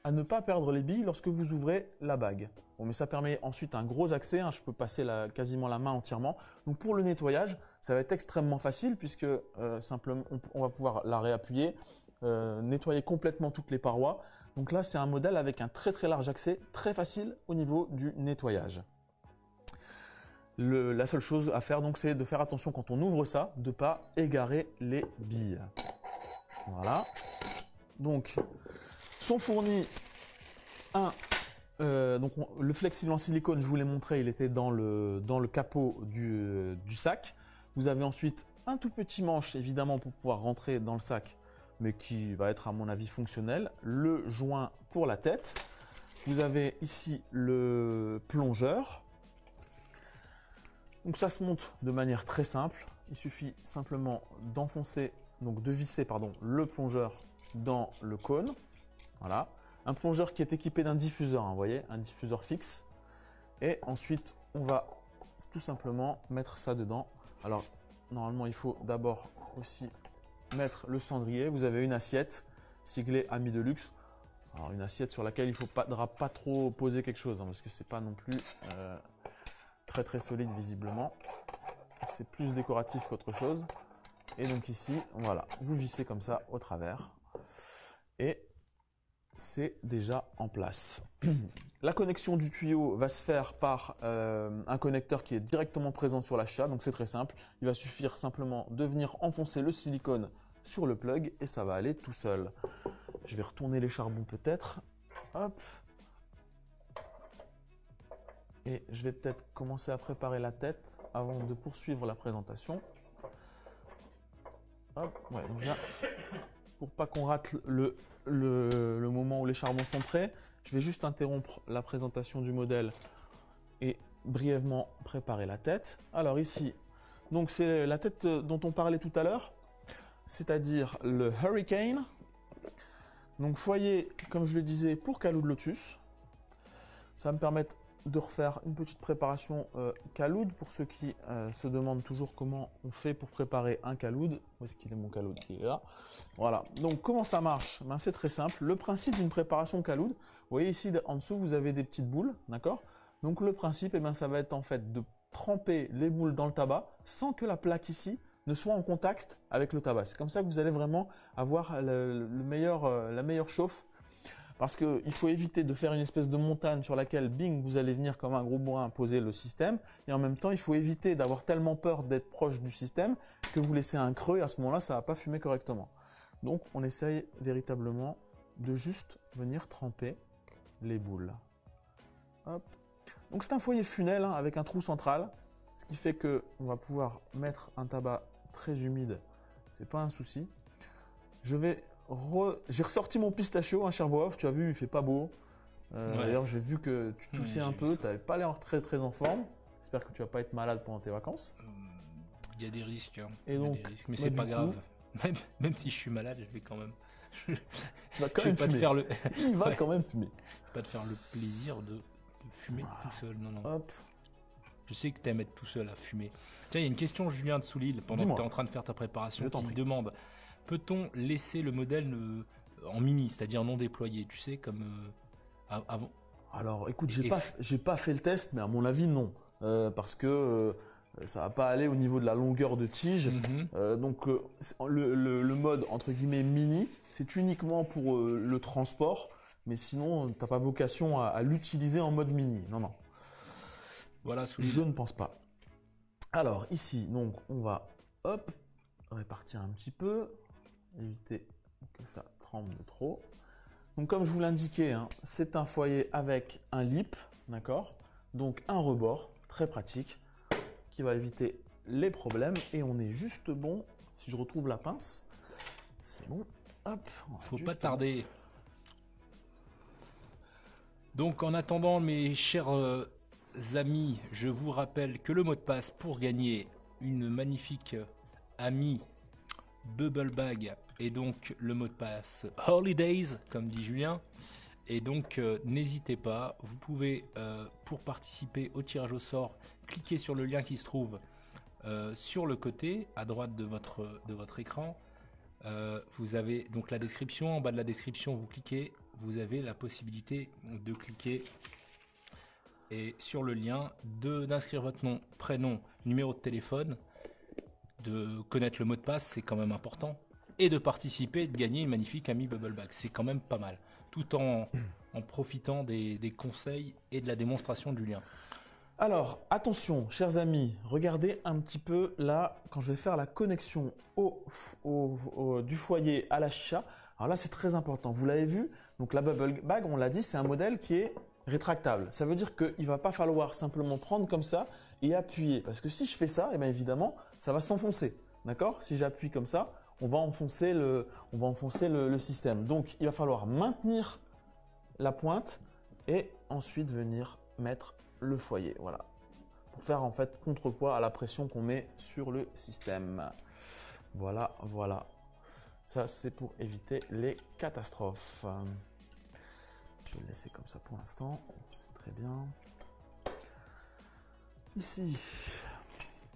à ne pas perdre les billes lorsque vous ouvrez la bague. Bon, mais ça permet ensuite un gros accès, hein, je peux passer quasiment la main entièrement. Donc pour le nettoyage, ça va être extrêmement facile puisque simplement on va pouvoir la réappuyer, nettoyer complètement toutes les parois. Donc là, c'est un modèle avec un très très large accès, très facile au niveau du nettoyage. La seule chose à faire, donc, c'est de faire attention quand on ouvre ça, de ne pas égarer les billes. Voilà. Donc, sont fournis le flexible en silicone, je vous l'ai montré, il était dans le capot du sac. Vous avez ensuite un tout petit manche, évidemment, pour pouvoir rentrer dans le sac, mais qui va être à mon avis fonctionnel. Le joint pour la tête. Vous avez ici le plongeur. Donc ça se monte de manière très simple. Il suffit simplement d'enfoncer, donc de visser le plongeur dans le cône. Voilà. Un plongeur qui est équipé d'un diffuseur, hein, vous voyez, un diffuseur fixe. Et ensuite, on va tout simplement mettre ça dedans. Alors, normalement, il faut d'abord aussi mettre le cendrier. Vous avez une assiette siglée Ami de luxe. Alors, une assiette sur laquelle il ne faudra pas trop poser quelque chose, hein, parce que c'est pas non plus très très solide visiblement. C'est plus décoratif qu'autre chose. Et donc ici, voilà, vous vissez comme ça au travers. Et c'est déjà en place. La connexion du tuyau va se faire par un connecteur qui est directement présent sur l'achat, donc c'est très simple. Il va suffire simplement de venir enfoncer le silicone sur le plug et ça va aller tout seul. Je vais retourner les charbons peut-être. Hop. Et je vais peut-être commencer à préparer la tête avant de poursuivre la présentation. Hop, ouais, donc là, pour pas qu'on rate le moment où les charbons sont prêts, je vais juste interrompre la présentation du modèle et brièvement préparer la tête. Alors ici, donc c'est la tête dont on parlait tout à l'heure, c'est-à-dire le Hurricane. Donc foyer, comme je le disais, pour Caloud Lotus. Ça va me permettre de refaire une petite préparation Caloud pour ceux qui se demandent toujours comment on fait pour préparer un Caloud. Où est-ce qu'il est mon Caloud? Il est là. Voilà. Donc comment ça marche? Ben, c'est très simple. Le principe d'une préparation Caloud, vous voyez ici en dessous vous avez des petites boules, d'accord? Donc le principe, eh ben, ça va être en fait de tremper les boules dans le tabac sans que la plaque ici ne soit en contact avec le tabac. C'est comme ça que vous allez vraiment avoir la meilleure chauffe. Parce qu'il faut éviter de faire une espèce de montagne sur laquelle, bing, vous allez venir comme un gros bourrin poser le système. Et en même temps, il faut éviter d'avoir tellement peur d'être proche du système que vous laissez un creux et à ce moment-là, ça ne va pas fumer correctement. Donc, on essaye véritablement de juste venir tremper les boules. Hop. Donc, c'est un foyer funnel, hein, avec un trou central. Ce qui fait qu'on va pouvoir mettre un tabac très humide, c'est pas un souci. J'ai ressorti mon pistachio, cher Voix, tu as vu, il fait pas beau. Ouais. D'ailleurs, j'ai vu que tu toussais Oui, un j'ai vu peu, ça. tu n'avais pas l'air très très en forme. J'espère que tu vas pas être malade pendant tes vacances. Il y a des risques, hein. Et Il y a donc, des risques, mais bah, c'est du pas coup, grave. Même si je suis malade, je vais quand même. Je, il va quand je vais même pas te fumer. faire le. Il va Ouais. quand même fumer. Je vais pas te faire le plaisir de fumer tout seul. Non, non. Hop, Je sais que t'aimes être tout seul à fumer. Tiens, il y a une question, Julien de Soulil, pendant que Dis-moi. tu es en train de faire ta préparation, Je t'en qui prie. demande: peut-on laisser le modèle en mini, c'est-à-dire non déployé, tu sais, comme avant. Alors, écoute, Et- j'ai pas fait le test, mais à mon avis, non. Parce que ça va pas aller au niveau de la longueur de tige. Mhm. Donc, le mode, entre guillemets, mini, c'est uniquement pour le transport. Mais sinon, t'as pas vocation à l'utiliser en mode mini. Non, non. Voilà, Soulil. Je ne pense pas. Alors, ici, donc, on va, hop, répartir un petit peu. Éviter que ça tremble trop. Donc comme je vous l'indiquais, hein, c'est un foyer avec un lip, d'accord? Donc un rebord, très pratique, qui va éviter les problèmes. Et on est juste bon, si je retrouve la pince, c'est bon. Hop, on va Faut juste pas bon. tarder. Donc en attendant, mes chers amis, je vous rappelle que le mot de passe pour gagner une magnifique amie Bubble Bag et donc le mot de passe Holidays, comme dit Julien. Et donc n'hésitez pas, vous pouvez pour participer au tirage au sort, cliquer sur le lien qui se trouve sur le côté à droite de votre écran. Vous avez donc la description, en bas de la description vous cliquez, vous avez la possibilité de cliquer et sur le lien d'inscrire votre nom, prénom, numéro de téléphone, de connaître le mot de passe, c'est quand même important, et de participer et de gagner une magnifique amie Bubble Bag, c'est quand même pas mal, tout en profitant des conseils et de la démonstration de Julien. Alors, attention, chers amis, regardez un petit peu là, quand je vais faire la connexion du foyer à la chicha. Alors là, c'est très important. Vous l'avez vu, donc la Bubble Bag, on l'a dit, c'est un modèle qui est rétractable. Ça veut dire qu'il ne va pas falloir simplement prendre comme ça et appuyer. Parce que si je fais ça, eh bien évidemment, ça va s'enfoncer. D'accord? Si j'appuie comme ça, on va enfoncer le système. Donc, il va falloir maintenir la pointe et ensuite venir mettre le foyer, voilà, pour faire en fait contrepoids à la pression qu'on met sur le système. Voilà, voilà. Ça, c'est pour éviter les catastrophes. Je vais le laisser comme ça pour l'instant. C'est très bien. Ici,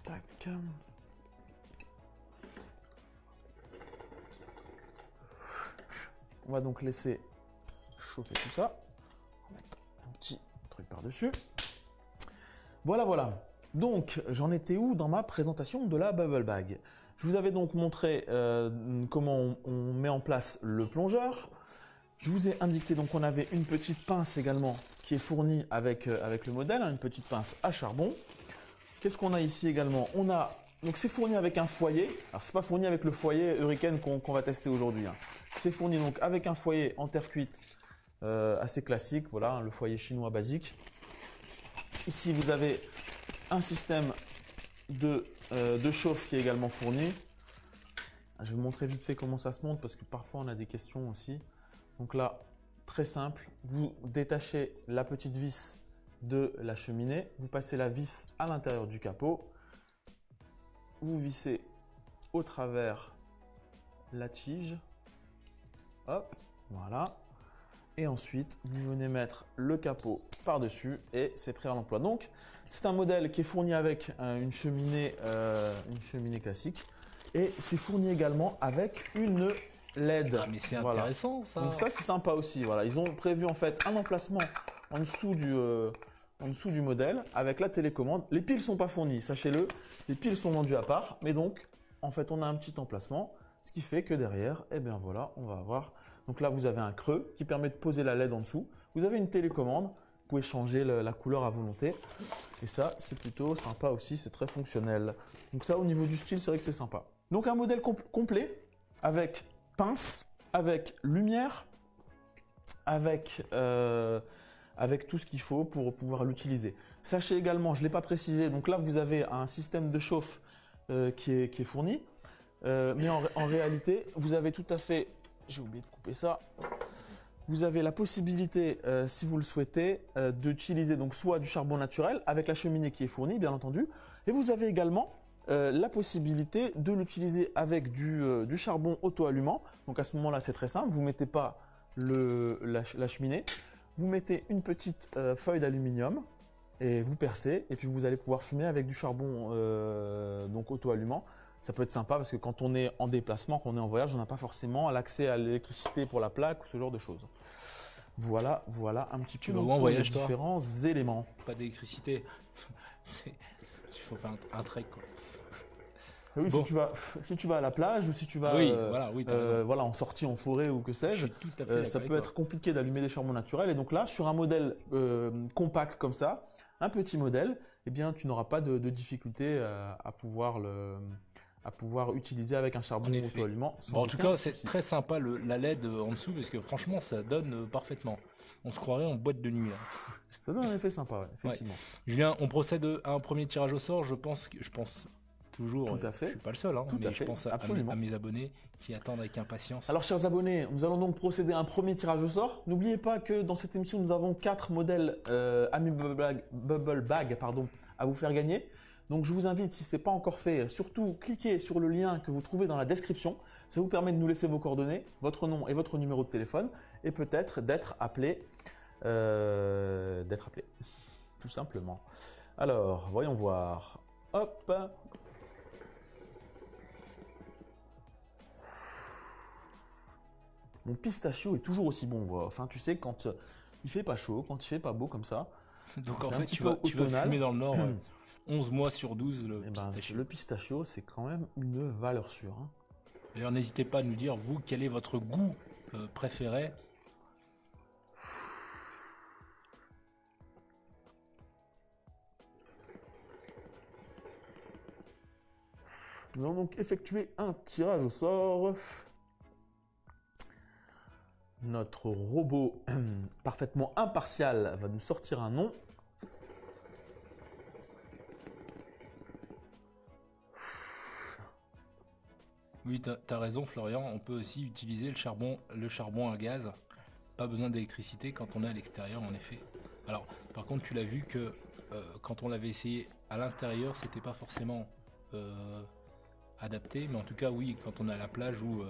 tac. On va donc laisser chauffer tout ça. On va mettre un petit truc par-dessus. Voilà, voilà. Donc, j'en étais où dans ma présentation de la Bubble Bag? Je vous avais donc montré comment on met en place le plongeur. Je vous ai indiqué donc qu'on avait une petite pince également qui est fournie avec le modèle, hein, une petite pince à charbon. Qu'est-ce qu'on a ici également? Donc c'est fourni avec un foyer. Alors c'est pas fourni avec le foyer Hurricane qu'on va tester aujourd'hui, hein. C'est fourni donc avec un foyer en terre cuite assez classique, voilà, hein, le foyer chinois basique. Ici vous avez un système de chauffe qui est également fourni. Je vais vous montrer vite fait comment ça se monte parce que parfois on a des questions aussi. Donc là, très simple, vous détachez la petite vis de la cheminée, vous passez la vis à l'intérieur du capot, vous vissez au travers la tige, hop, voilà. Et ensuite, vous venez mettre le capot par-dessus et c'est prêt à l'emploi. Donc, c'est un modèle qui est fourni avec une cheminée classique et c'est fourni également avec une LED. Ah mais c'est Voilà. intéressant ça. Donc ça, c'est sympa aussi. Voilà, ils ont prévu en fait un emplacement en dessous du modèle avec la télécommande. Les piles sont pas fournies, sachez-le. Les piles sont vendues à part, mais donc en fait, on a un petit emplacement, ce qui fait que derrière, eh bien voilà, on va avoir. Donc là, vous avez un creux qui permet de poser la LED en dessous. Vous avez une télécommande. Vous pouvez changer la couleur à volonté. Et ça, c'est plutôt sympa aussi. C'est très fonctionnel. Donc ça, au niveau du style, c'est vrai que c'est sympa. Donc un modèle complet avec pince, avec lumière, avec tout ce qu'il faut pour pouvoir l'utiliser. Sachez également, je ne l'ai pas précisé, donc là vous avez un système de chauffe qui est fourni. Mais en réalité, vous avez tout à fait, j'ai oublié de couper ça, vous avez la possibilité, si vous le souhaitez, d'utiliser donc soit du charbon naturel avec la cheminée qui est fournie, bien entendu, et vous avez également la possibilité de l'utiliser avec du charbon auto-allumant. Donc à ce moment-là, c'est très simple, vous ne mettez pas la cheminée, vous mettez une petite feuille d'aluminium et vous percez, et puis vous allez pouvoir fumer avec du charbon donc auto-allumant. Ça peut être sympa parce que quand on est en déplacement, quand on est en voyage, on n'a pas forcément l'accès à l'électricité pour la plaque ou ce genre de choses. Voilà un petit peu vas où en pour voyage, les toi différents éléments. Pas d'électricité. Il faut faire un trek, quoi. Oui, Bon. si tu vas à la plage ou si tu vas Oui, t'as raison. voilà, en sortie en forêt ou que Je sais-je, suis tout à fait d'accord ça avec peut toi. être compliqué d'allumer des charbons naturels. Et donc là, sur un modèle compact comme ça, un petit modèle, eh bien, tu n'auras pas de difficulté à pouvoir utiliser avec un charbon En effet. auto-allumant. sans Bon, en tout aucun cas, c'est souci. très sympa la LED en dessous parce que franchement, ça donne parfaitement. On se croirait en boîte de nuit, là. Ça donne un effet sympa, ouais, effectivement. Julien, on procède à un premier tirage au sort. Je pense toujours, Tout à fait. je suis pas le seul, Tout à mais fait, je pense absolument. à mes abonnés qui attendent avec impatience. Alors, chers abonnés, nous allons donc procéder à un premier tirage au sort. N'oubliez pas que dans cette émission, nous avons 4 modèles Ami Bubble Bag à vous faire gagner. Donc, je vous invite, si ce n'est pas encore fait, surtout cliquez sur le lien que vous trouvez dans la description. Ça vous permet de nous laisser vos coordonnées, votre nom et votre numéro de téléphone, et peut-être d'être appelé, tout simplement. Alors, voyons voir. Hop. Mon pistachio est toujours aussi bon. Enfin, tu sais, quand il fait pas chaud, quand il fait pas beau comme ça. Donc c'est en un fait, petit tu peu vas automnal. fumer dans le Nord 11 mois sur 12 le Eh ben, pistachio. le pistachio, c'est quand même une valeur sûre. Hein. D'ailleurs, n'hésitez pas à nous dire, vous, quel est votre goût préféré. Nous allons donc effectuer un tirage au sort. Notre robot parfaitement impartial va nous sortir un nom. Oui, t'as raison, Florian. On peut aussi utiliser le charbon à gaz. Pas besoin d'électricité quand on est à l'extérieur, en effet. Alors, par contre, tu l'as vu que quand on l'avait essayé à l'intérieur, c'était pas forcément adapté. Mais en tout cas, oui, quand on est à la plage ou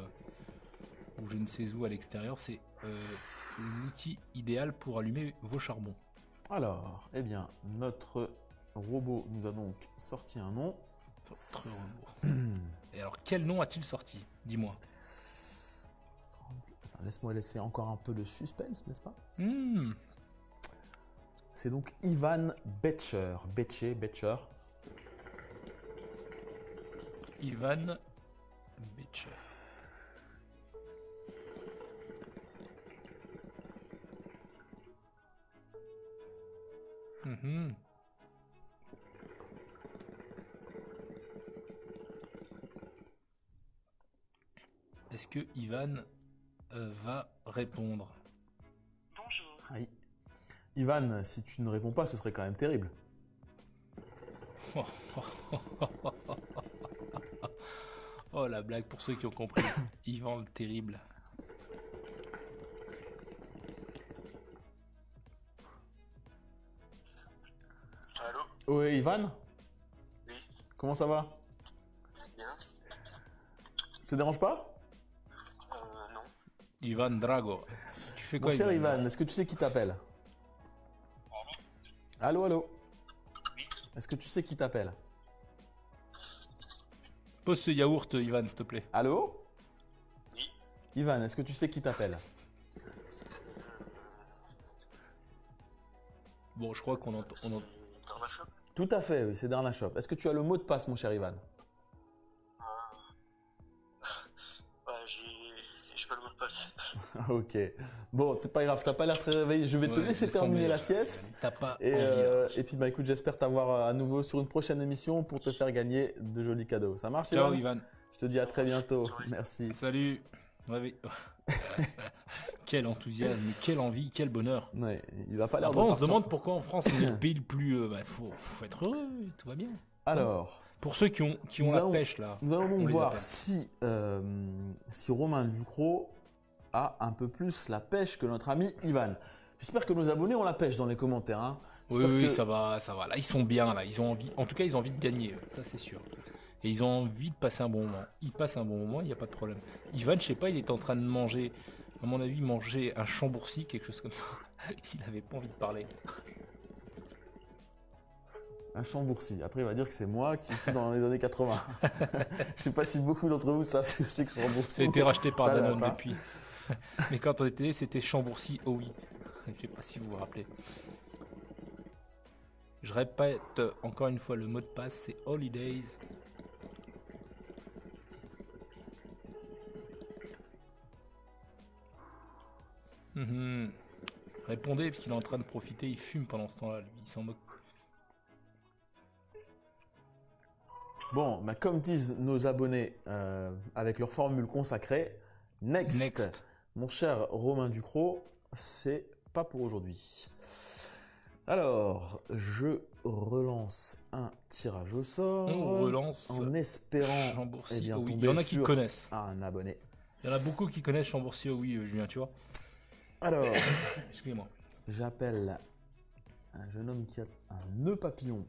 je ne sais où à l'extérieur, c'est l'outil idéal pour allumer vos charbons. Alors, eh bien, notre robot nous a donc sorti un nom. Votre robot. Et alors, quel nom a-t-il sorti? Dis-moi. Laisse-moi laisser encore un peu de suspense, n'est-ce pas? Hmm. C'est donc Ivan Betcher. Betcher. Ivan Betcher. Mhm. Est-ce que Ivan va répondre? Bonjour. Oui. Ivan, si tu ne réponds pas, ce serait quand même terrible. Oh, la blague pour ceux qui ont compris. Ivan le terrible. Allô? Oui, Ivan, Oui, comment ça va? bien. Ça te dérange pas? Non. Ivan Drago. Tu fais Mon quoi, cher Ivan, est-ce que tu sais qui t'appelle? Allô, allô? Est-ce que tu sais qui t'appelle? Pose ce yaourt, Ivan, s'il te plaît. Allô? Oui. Ivan, est-ce que tu sais qui t'appelle? Bon, je crois qu'on entend. Dans la shop? Tout à fait, oui, c'est Darna Shop. Est-ce que tu as le mot de passe, mon cher Ivan? Ouais, j'ai pas le mot de passe. Ok. Bon, c'est pas grave, t'as pas l'air très réveillé. Je vais te Ouais, laisser laisse terminer tomber. la sieste. T'as pas Et, envie, hein. et puis, bah écoute, j'espère t'avoir à nouveau sur une prochaine émission pour te faire gagner de jolis cadeaux. Ça marche, Ciao, Ivan? Ivan. Je te dis à très bientôt. Ciao. Merci. Salut. Ouais, oui. Quel enthousiasme, quelle envie, quel bonheur. Ouais, il a pas l'air Après, on se partir. demande pourquoi en France, on est le pays le plus. Faut être heureux, tout va bien. Alors, Pour ceux qui ont Nous la allons- pêche là. nous allons On donc les voir appelle. si Romain Ducrot a un peu plus la pêche que notre ami Ivan. J'espère que nos abonnés ont la pêche dans les commentaires. Hein. Oui, J'espère oui, que- ça va, ça va. Là, ils sont bien, là. Ils ont envie, en tout cas, ils ont envie de gagner, ça c'est sûr. Et ils ont envie de passer un bon moment. Ils passent un bon moment, il n'y a pas de problème. Ivan, je sais pas, il était en train de manger, à mon avis, manger un chambourcy, quelque chose comme ça. Il avait pas envie de parler. Un chambourcy. Après, il va dire que c'est moi qui suis dans les années 80. Je sais pas si beaucoup d'entre vous savent ce que c'est que chambourcy. Ça a été racheté par Ça date, Danone hein. depuis. Mais quand on était, c'était chambourcy, oh oui. Je sais pas si vous vous rappelez. Je répète encore une fois le mot de passe, c'est Holidays. Mhm. Répondez, parce qu'il est en train de profiter, il fume pendant ce temps-là, lui, il s'en moque. Bon, bah, comme disent nos abonnés avec leur formule consacrée, next. Next. Mon cher Romain Ducrot, c'est pas pour aujourd'hui. Alors, je relance un tirage au sort. On relance en espérant Chambourcy, eh bien, oh oui. Il tomber y en a qui sur connaissent. un abonné. Il y en a beaucoup qui connaissent Chambourcy, oh oui, Julien, tu vois. Alors, Excusez-moi. j'appelle un jeune homme qui a un nœud papillon.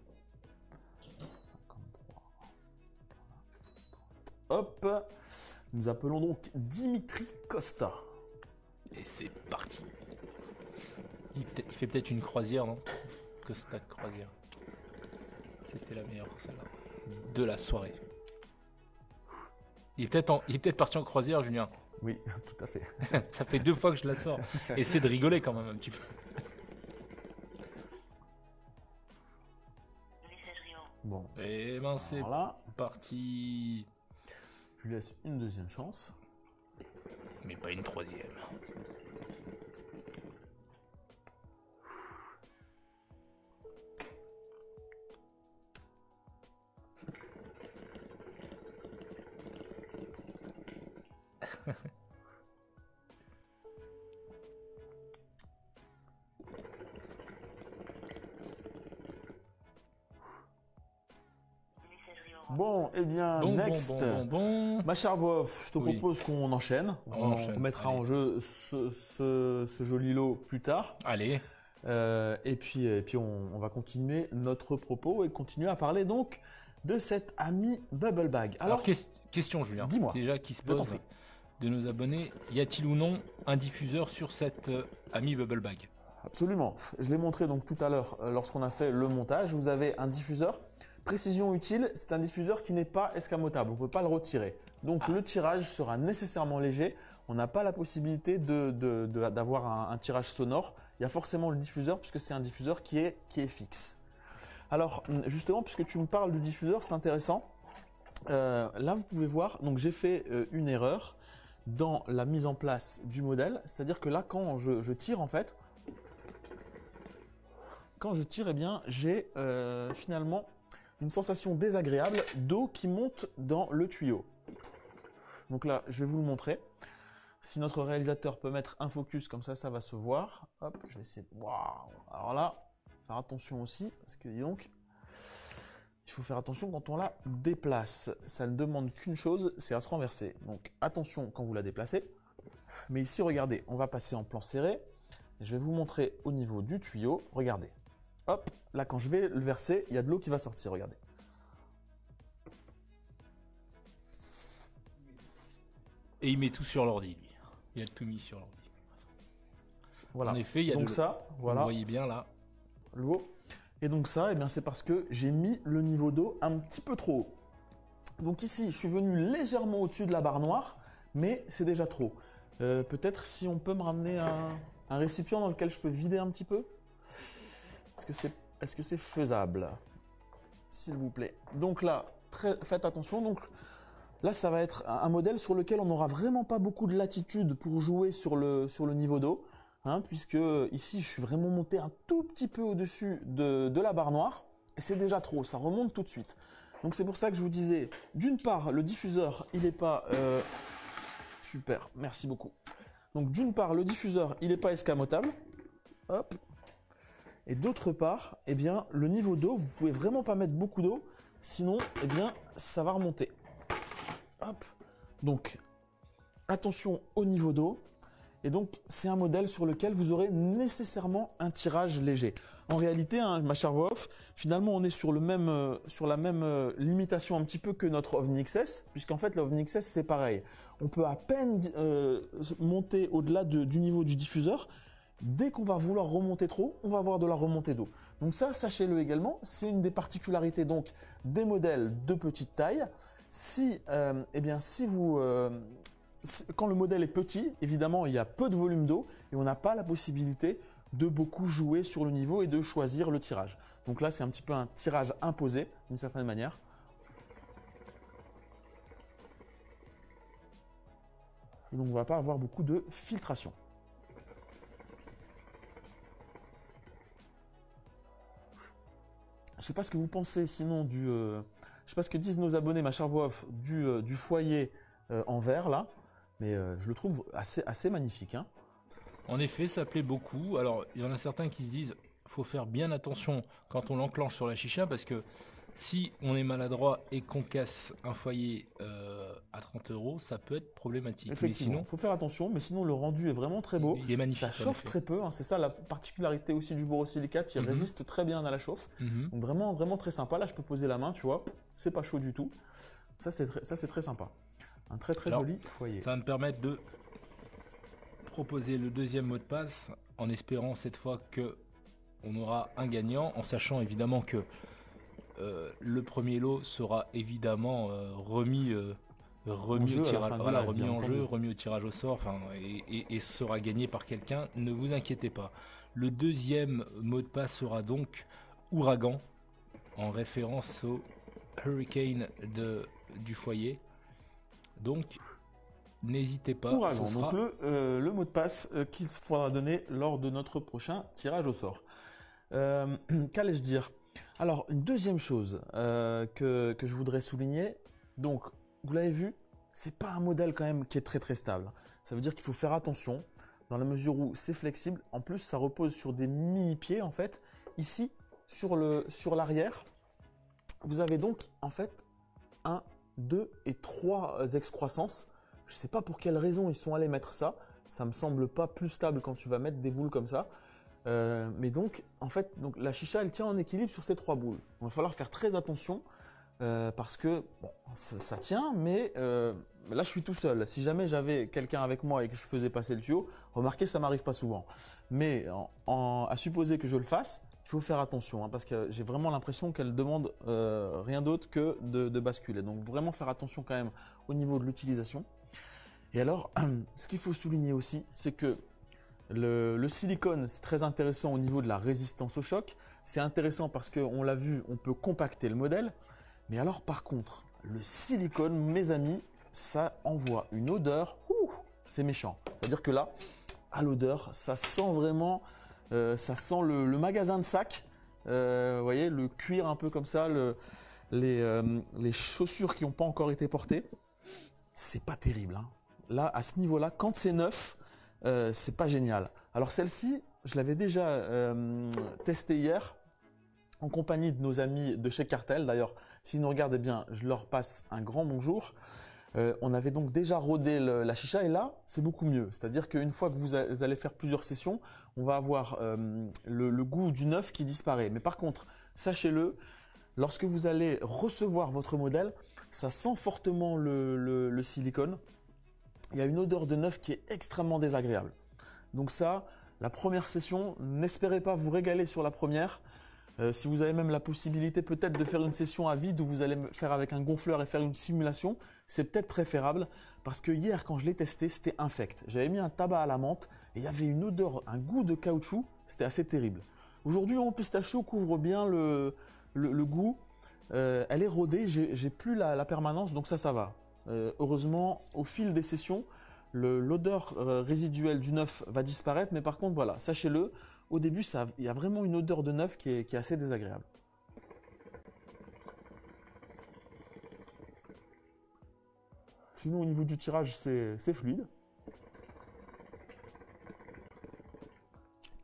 53. Hop. Nous appelons donc Dimitri Costa. Et c'est parti. Il fait peut-être une croisière, non? Costa croisière. C'était la meilleure, celle-là. De la soirée. Il est peut-être parti en croisière, Julien. Oui, tout à fait. Ça fait 2 fois que je la sors. Essaie de rigoler quand même un petit peu. Messagerie en. Bon, Et ben c'est alors là, parti. je lui laisse une deuxième chance. Mais pas une troisième. Messagerie en. Bon, eh bien, Bon, next. bon. Ma chère Wolf, je te Oui. propose qu'on enchaîne. On enchaîne, mettra allez. en jeu ce joli lot plus tard. Allez. Et puis on va continuer notre propos et continuer à parler donc de cet ami Bubble Bag. Alors, question, Julien. dis-moi. Déjà qui se Je t'en pose prie. de nos abonnés, y a-t-il ou non un diffuseur sur cette ami Bubble Bag? Absolument. Je l'ai montré donc tout à l'heure lorsqu'on a fait le montage. Vous avez un diffuseur. Précision utile, c'est un diffuseur qui n'est pas escamotable. On ne peut pas le retirer. Donc le tirage sera nécessairement léger. On n'a pas la possibilité d'avoir un tirage sonore. Il y a forcément le diffuseur puisque c'est un diffuseur qui est fixe. Alors justement, puisque tu me parles du diffuseur, c'est intéressant. Là, vous pouvez voir, donc j'ai fait une erreur dans la mise en place du modèle. C'est-à-dire que là, quand je tire en fait, quand je tire, eh bien, j'ai finalement une sensation désagréable d'eau qui monte dans le tuyau. Donc là, je vais vous le montrer. Si notre réalisateur peut mettre un focus comme ça va se voir. Hop, je vais essayer. Waouh! Alors là, faire attention aussi, parce que donc, il faut faire attention quand on la déplace. Ça ne demande qu'une chose, c'est à se renverser. Donc attention quand vous la déplacez. Mais ici, regardez, on va passer en plan serré. Je vais vous montrer au niveau du tuyau. Regardez. Hop, là quand je vais le verser, il y a de l'eau qui va sortir, regardez. Et il met tout sur l'ordi, lui. Il a tout mis sur l'ordi. Voilà. En effet, il y a donc de l'eau. ça, voilà, Vous voyez bien là. l'eau. Et donc ça, eh bien, c'est parce que j'ai mis le niveau d'eau un petit peu trop haut. Donc ici, je suis venu légèrement au-dessus de la barre noire, mais c'est déjà trop. Peut-être si on peut me ramener un récipient dans lequel je peux vider un petit peu. Est-ce que c'est faisable? S'il vous plaît. Donc là, faites attention. Donc là, ça va être un modèle sur lequel on n'aura vraiment pas beaucoup de latitude pour jouer sur le niveau d'eau. Hein, puisque ici, je suis vraiment monté un tout petit peu au-dessus de la barre noire. Et c'est déjà trop, ça remonte tout de suite. Donc c'est pour ça que je vous disais, d'une part, le diffuseur, il n'est pas... Super, merci beaucoup. Donc d'une part, le diffuseur, il n'est pas escamotable. Hop. Et d'autre part, eh bien, le niveau d'eau, vous pouvez vraiment pas mettre beaucoup d'eau Sinon, eh bien, ça va remonter. Hop. Donc, attention au niveau d'eau. Et donc, c'est un modèle sur lequel vous aurez nécessairement un tirage léger. En réalité, hein, ma chère voix off, finalement, on est sur la même limitation un petit peu que notre OVNI XS, puisqu'en fait, l'OVNI XS, c'est pareil. On peut à peine monter au-delà du niveau du diffuseur. Dès qu'on va vouloir remonter trop, on va avoir de la remontée d'eau. Donc ça, sachez-le également, c'est une des particularités donc des modèles de petite taille. Quand le modèle est petit, évidemment, il y a peu de volume d'eau et on n'a pas la possibilité de beaucoup jouer sur le niveau et de choisir le tirage. Donc là, c'est un petit peu un tirage imposé d'une certaine manière. Et donc, on ne va pas avoir beaucoup de filtration. Je ne sais pas ce que vous pensez sinon je ne sais pas ce que disent nos abonnés, ma chère voix off, du foyer en verre là, mais je le trouve assez magnifique. Hein. En effet, ça plaît beaucoup. Alors, il y en a certains qui se disent, faut faire bien attention quand on l'enclenche sur la chicha, parce que si on est maladroit et qu'on casse un foyer à 30 €, ça peut être problématique. Effectivement, il faut faire attention, mais sinon le rendu est vraiment très beau. Il est magnifique. Ça chauffe très peu, hein, c'est ça la particularité aussi du borosilicate, il résiste très bien à la chauffe. Donc vraiment, vraiment très sympa. Là, je peux poser la main, tu vois, c'est pas chaud du tout. Ça, c'est très sympa. Un très joli foyer. Ça va me permettre de proposer le deuxième mot de passe en espérant cette fois que on aura un gagnant, en sachant évidemment que le premier lot sera évidemment remis au tirage au sort, et sera gagné par quelqu'un. Ne vous inquiétez pas. Le deuxième mot de passe sera donc ouragan, en référence au hurricane du foyer. Donc n'hésitez pas. Ouragan, donc le mot de passe qu'il faudra donner lors de notre prochain tirage au sort. Qu'allais-je dire? Alors, une deuxième chose que je voudrais souligner, donc vous l'avez vu, c'est pas un modèle quand même qui est très stable. Ça veut dire qu'il faut faire attention dans la mesure où c'est flexible. En plus, ça repose sur des mini-pieds en fait. Ici, sur l'arrière, vous avez donc en fait 1, 2 et 3 excroissances. Je ne sais pas pour quelle raison ils sont allés mettre ça. Ça me semble pas plus stable quand tu vas mettre des boules comme ça. Mais donc, en fait, la chicha, elle tient en équilibre sur ces 3 boules. Il va falloir faire très attention parce que bon, ça tient, mais là, je suis tout seul. Si jamais j'avais quelqu'un avec moi et que je faisais passer le tuyau, remarquez, ça m'arrive pas souvent. Mais à supposer que je le fasse, il faut faire attention hein, parce que j'ai vraiment l'impression qu'elle demande rien d'autre que de basculer. Donc, vraiment faire attention quand même au niveau de l'utilisation. Et alors, ce qu'il faut souligner aussi, c'est que le silicone, c'est très intéressant au niveau de la résistance au choc. C'est intéressant parce qu'on l'a vu, on peut compacter le modèle. Mais alors par contre, le silicone, mes amis, ça envoie une odeur, c'est méchant. C'est-à-dire que là, à l'odeur, ça sent vraiment, ça sent le magasin de sac. Vous voyez, le cuir un peu comme ça, les chaussures qui n'ont pas encore été portées. C'est pas terrible. Hein. Là, à ce niveau-là, quand c'est neuf, c'est pas génial. Alors celle-ci, je l'avais déjà testée hier en compagnie de nos amis de chez Cartel. D'ailleurs, s'ils nous regardent bien, je leur passe un grand bonjour. On avait donc déjà rodé la chicha et là, c'est beaucoup mieux. C'est-à-dire qu'une fois que vous allez faire plusieurs sessions, on va avoir le goût du neuf qui disparaît. Mais par contre, sachez-le, lorsque vous allez recevoir votre modèle, ça sent fortement le silicone. Il y a une odeur de neuf qui est extrêmement désagréable. Donc ça, la première session, n'espérez pas vous régaler sur la première. Si vous avez même la possibilité peut-être de faire une session à vide où vous allez faire avec un gonfleur et faire une simulation, c'est peut-être préférable parce que hier quand je l'ai testé, c'était infect. J'avais mis un tabac à la menthe et il y avait une odeur, un goût de caoutchouc, c'était assez terrible. Aujourd'hui, mon pistachio couvre bien le goût. Elle est rodée, j'ai plus la permanence, donc ça va. Heureusement, au fil des sessions, l'odeur résiduelle du neuf va disparaître, mais par contre, voilà, sachez-le, au début, il y a vraiment une odeur de neuf qui est assez désagréable. Sinon, au niveau du tirage, c'est fluide.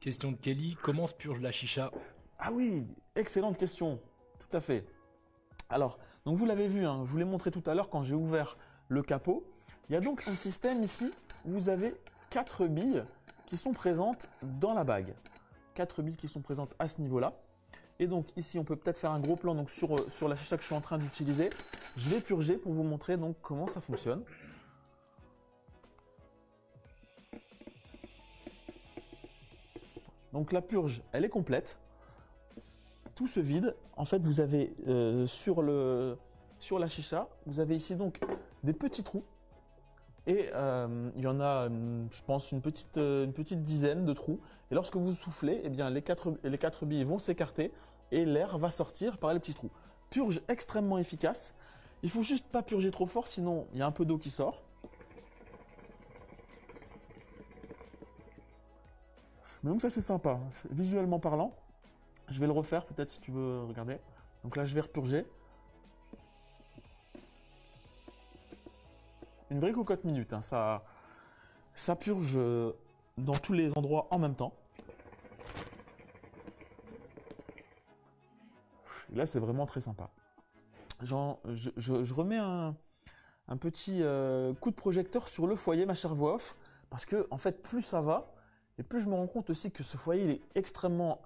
Question de Kelly, comment se purge la chicha? Ah oui, excellente question, tout à fait. Alors, donc vous l'avez vu, hein, je vous l'ai montré tout à l'heure quand j'ai ouvert le capot. Il y a donc un système ici où vous avez 4 billes qui sont présentes dans la bague. 4 billes qui sont présentes à ce niveau-là. Et donc ici, on peut peut-être faire un gros plan donc, sur la chicha que je suis en train d'utiliser. Je vais purger pour vous montrer donc comment ça fonctionne. Donc la purge, elle est complète. Tout se vide. En fait, vous avez sur la chicha, vous avez ici donc des petits trous. Et il y en a, je pense, une petite dizaine de trous. Et lorsque vous soufflez, eh bien, les quatre billes vont s'écarter et l'air va sortir par les petits trous. Purge extrêmement efficace. Il faut juste pas purger trop fort, sinon il y a un peu d'eau qui sort. Mais donc ça c'est sympa, visuellement parlant. Je vais le refaire peut-être si tu veux regarder. Donc là je vais repurger. Une vraie cocotte minute, hein. Ça purge dans tous les endroits en même temps. Et là c'est vraiment très sympa. Je remets un petit coup de projecteur sur le foyer, ma chère voix off, parce que en fait plus ça va, et plus je me rends compte aussi que ce foyer il est extrêmement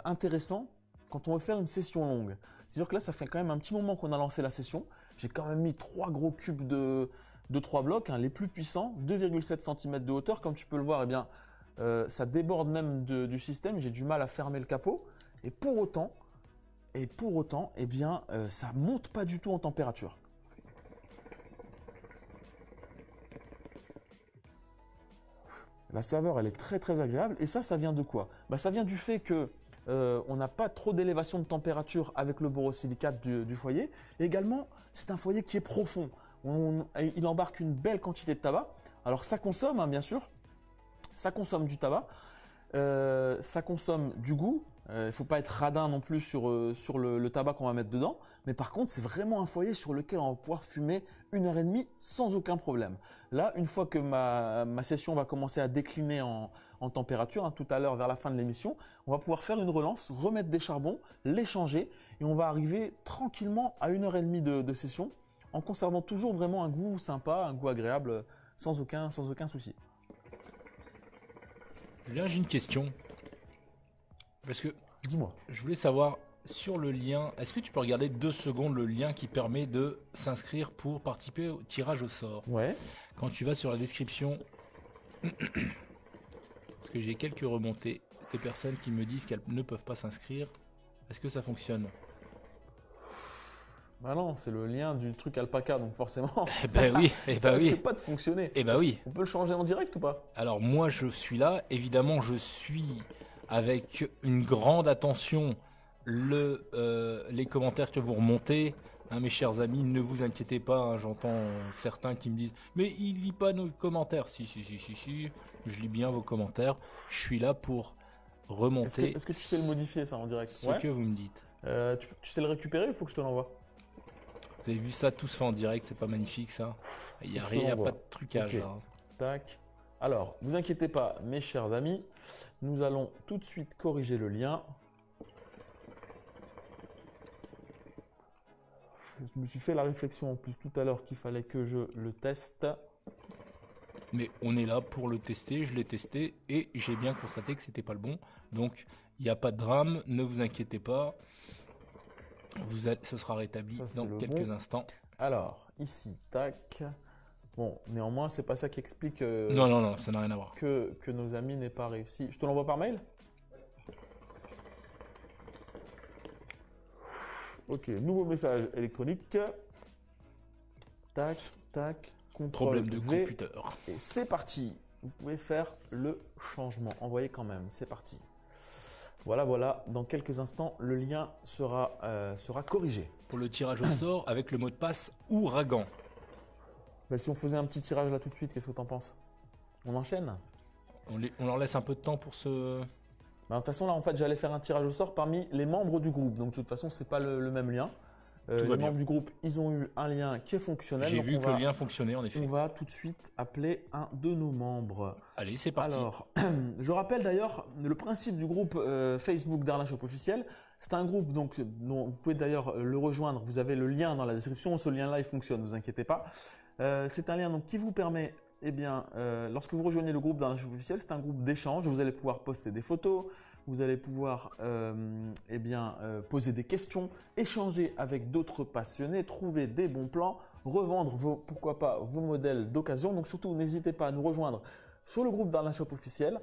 intéressant quand on veut faire une session longue. C'est-à-dire que là, ça fait quand même un petit moment qu'on a lancé la session. J'ai quand même mis 3 gros cubes de 3 blocs, hein, les plus puissants, 2,7 cm de hauteur. Comme tu peux le voir, eh bien, ça déborde même du système. J'ai du mal à fermer le capot. Et pour autant, eh bien, ça monte pas du tout en température. La saveur, elle est très très agréable. Et ça vient de quoi? Ça vient du fait que on n'a pas trop d'élévation de température avec le borosilicate du foyer. Et également, c'est un foyer qui est profond. Il embarque une belle quantité de tabac. Alors ça consomme, hein, bien sûr. Ça consomme du tabac. Ça consomme du goût. Il ne faut pas être radin non plus sur le tabac qu'on va mettre dedans. Mais par contre, c'est vraiment un foyer sur lequel on va pouvoir fumer 1h30 sans aucun problème. Là, une fois que ma session va commencer à décliner en température, hein, tout à l'heure vers la fin de l'émission, on va pouvoir faire une relance, remettre des charbons, les changer et on va arriver tranquillement à 1h30 de session en conservant toujours vraiment un goût sympa, un goût agréable sans aucun souci. Julien, j'ai une question. Parce que Dis-moi. je voulais savoir sur le lien, est-ce que tu peux regarder 2 secondes le lien qui permet de s'inscrire pour participer au tirage au sort? Ouais. Quand tu vas sur la description, parce que j'ai quelques remontées de personnes qui me disent qu'elles ne peuvent pas s'inscrire. Est-ce que ça fonctionne? Bah non, c'est le lien du truc alpaca, donc forcément. Eh ben oui, ça risque pas de fonctionner. Eh ben oui. On peut le changer en direct ou pas? Alors moi je suis là, évidemment je suis avec une grande attention les commentaires que vous remontez. Hein, mes chers amis, ne vous inquiétez pas, hein, j'entends certains qui me disent « Mais il lit pas nos commentaires ». Si, je lis bien vos commentaires. Je suis là pour remonter. Est-ce que tu sais le modifier ça en direct? Ce que vous me dites. Tu sais le récupérer ou il faut que je te l'envoie? Vous avez vu ça tous fait en direct, c'est pas magnifique ça? Il n'y a rien, pas de trucage. Okay. Là. Tac. Alors, vous inquiétez pas, mes chers amis, nous allons tout de suite corriger le lien. Je me suis fait la réflexion en plus tout à l'heure qu'il fallait que je le teste. Mais on est là pour le tester, je l'ai testé et j'ai bien constaté que c'était pas le bon. Donc, il n'y a pas de drame, ne vous inquiétez pas. Ce sera rétabli dans quelques instants. Alors, ici, tac. Bon, néanmoins, c'est pas ça qui explique non, ça n'a rien à voir. Que nos amis n'aient pas réussi. Je te l'envoie par mail? Ok, nouveau message électronique. Tac, tac, contrôle Problème de V. computer. Et c'est parti. Vous pouvez faire le changement. Envoyez quand même, c'est parti. Voilà, dans quelques instants, le lien sera corrigé. Pour le tirage au sort avec le mot de passe Ouragan. Si on faisait un petit tirage là tout de suite, qu'est-ce que tu en penses? On enchaîne? On leur laisse un peu de temps pour se... De toute façon, là, en fait, j'allais faire un tirage au sort parmi les membres du groupe. Donc, de toute façon, c'est pas le même lien. Les membres du groupe, ils ont eu un lien qui est fonctionnel. J'ai vu que le lien fonctionnait, en effet. On va tout de suite appeler un de nos membres. Allez, c'est parti. Alors, je rappelle d'ailleurs le principe du groupe Facebook d'Arla Shop officiel. C'est un groupe donc dont vous pouvez d'ailleurs le rejoindre. Vous avez le lien dans la description. Ce lien-là, il fonctionne, ne vous inquiétez pas. C'est un lien donc qui vous permet, eh bien, lorsque vous rejoignez le groupe dans la shop officielle, c'est un groupe d'échange. Vous allez pouvoir poster des photos, vous allez pouvoir, eh bien, poser des questions, échanger avec d'autres passionnés, trouver des bons plans, revendre pourquoi pas vos modèles d'occasion. Donc surtout, n'hésitez pas à nous rejoindre sur le groupe dans la shop officielle.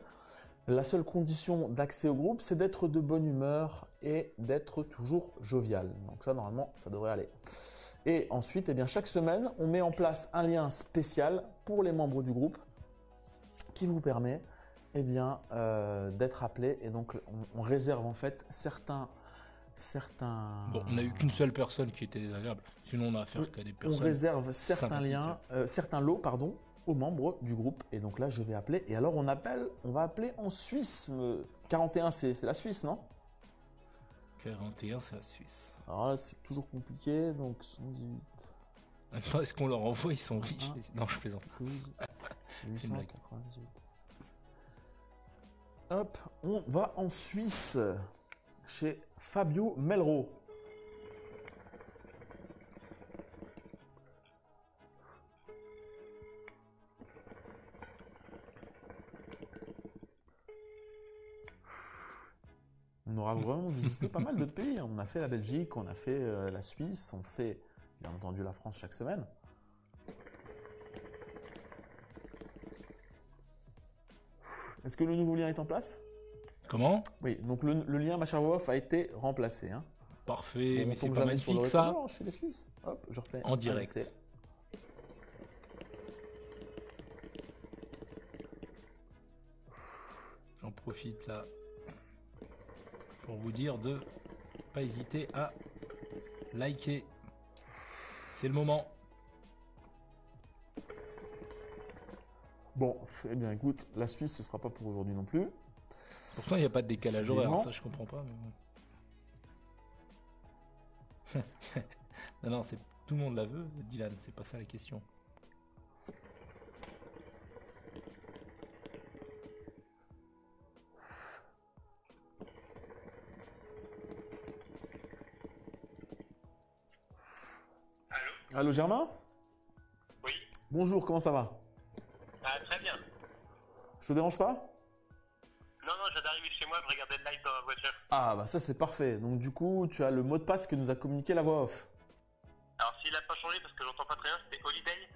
La seule condition d'accès au groupe, c'est d'être de bonne humeur et d'être toujours jovial. Donc ça, normalement, ça devrait aller. Et ensuite, eh bien, chaque semaine, on met en place un lien spécial pour les membres du groupe qui vous permet, eh bien, d'être appelé. Et donc, on réserve en fait certains. Bon, on n'a eu qu'une seule personne qui était désagréable. Sinon, on a affaire qu'à des personnes. On réserve certains sympathiques. liens, certains lots, pardon, aux membres du groupe. Et donc là, je vais appeler. Et alors, on va appeler en Suisse. 41, c'est la Suisse, non? 41, c'est la Suisse. Alors là, c'est toujours compliqué. Donc 118. Maintenant, est-ce qu'on leur envoie? Ils sont riches. Non, je plaisante. 12, C'est une blague. 898. Hop, on va en Suisse chez Fabio Melro. On aura vraiment visité pas mal de pays. On a fait la Belgique, on a fait la Suisse, on fait bien entendu la France chaque semaine. Est-ce que le nouveau lien est en place? Comment? Oui, donc le lien, ma chère Wolf, a été remplacé. Hein. Parfait, Bon, mais on c'est tombe pas jamais sur le magnifique ça. répondeur chez les Suisses. Hop, je refais En un direct. essai. J'en profite là pour vous dire de pas hésiter à liker. C'est le moment. Bon, eh bien écoute, la Suisse, ce sera pas pour aujourd'hui non plus. Pourtant, il n'y a pas de décalage Suivant. horaire, ça je comprends pas. Mais bon. non, c'est tout le monde la veut, Dylan, c'est pas ça la question. Allô Germain? Oui. Bonjour, comment ça va? Très bien. Je te dérange pas? Non, je viens d'arriver chez moi, je regardais le live dans ma voiture. Ah bah ça c'est parfait. Donc du coup, tu as le mot de passe que nous a communiqué la voix off. Alors s'il a pas changé parce que j'entends pas très bien, c'était Holiday.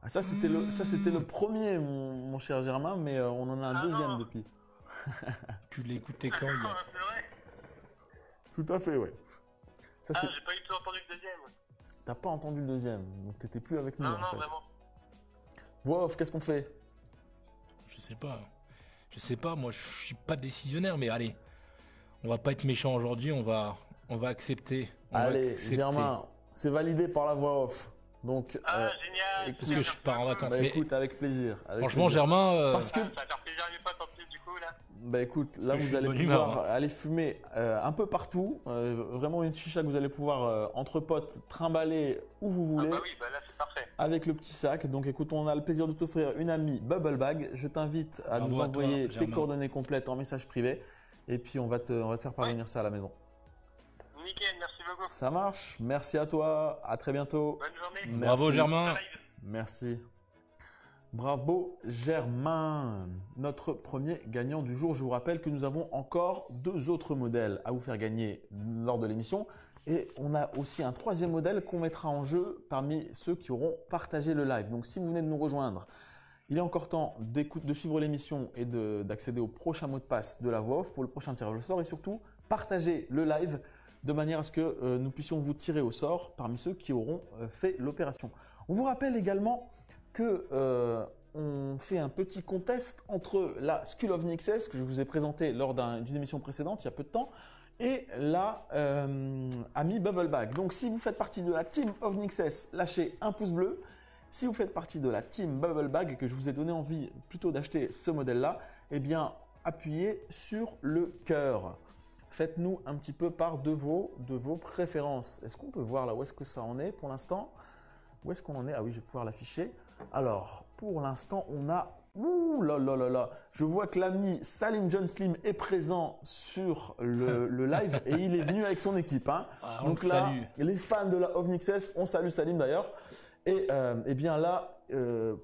Ah, ça c'était le premier, mon cher Germain, mais on en a un deuxième non. depuis. Tu l'écoutais quand hier? C'est vrai. Tout à fait, ouais. Ça c'est. J'ai pas du tout entendu le deuxième. T'as pas entendu le deuxième, donc t'étais plus avec nous. Non, en non, fait. vraiment. Voix off, qu'est-ce qu'on fait? Je sais pas. Je sais pas, moi je suis pas décisionnaire, mais allez. On va pas être méchant aujourd'hui, on va accepter. On va Allez, accepter. Germain, c'est validé par la voix off. Donc, Génial. Parce que je pars en vacances. bah, Mais écoute, avec plaisir. avec franchement, plaisir. Germain, Parce que, Ça va faire plaisir à mes potes en plus du coup là. bah écoute, là que je vous suis allez de bonne pouvoir humeur, aller fumer un peu partout. Vraiment une chicha que vous allez pouvoir, entre potes, trimballer où vous voulez. Ah bah oui, bah là c'est parfait. Avec le petit sac. Donc écoute, on a le plaisir de t'offrir une amie Bubble Bag. Je t'invite à Bravo nous à toi, envoyer tes Germain. coordonnées complètes en message privé. Et puis on va te faire parvenir ça à la maison. Nickel, merci beaucoup. Ça marche. Merci à toi. À très bientôt. Bonne journée. Merci. bravo Germain. Live. Merci. Bravo Germain, notre premier gagnant du jour. Je vous rappelle que nous avons encore 2 autres modèles à vous faire gagner lors de l'émission. Et on a aussi un 3e modèle qu'on mettra en jeu parmi ceux qui auront partagé le live. Donc si vous venez de nous rejoindre, il est encore temps de suivre l'émission et d'accéder au prochain mot de passe de la voix off pour le prochain tirage au sort. Et surtout, partagez le live de manière à ce que nous puissions vous tirer au sort parmi ceux qui auront fait l'opération. On vous rappelle également que on fait un petit contest entre la Skull of XS que je vous ai présenté lors d'une émission précédente il y a peu de temps et la Ami Bubble Bag. Donc si vous faites partie de la team of XS, lâchez un pouce bleu. Si vous faites partie de la team Bubble Bag et que je vous ai donné envie plutôt d'acheter ce modèle-là, eh bien appuyez sur le cœur. Faites-nous un petit peu part de vos préférences. Est-ce qu'on peut voir là où est-ce que ça en est pour l'instant? Où est-ce qu'on en est? Ah oui, je vais pouvoir l'afficher. Alors, pour l'instant, on a Ouh là là là là. Je vois que l'ami Salim John Slim est présent sur le live et il est venu avec son équipe. Hein. Ah, on Donc le là, salue. les fans de la OVNI XS, on salue Salim d'ailleurs. Et bien là,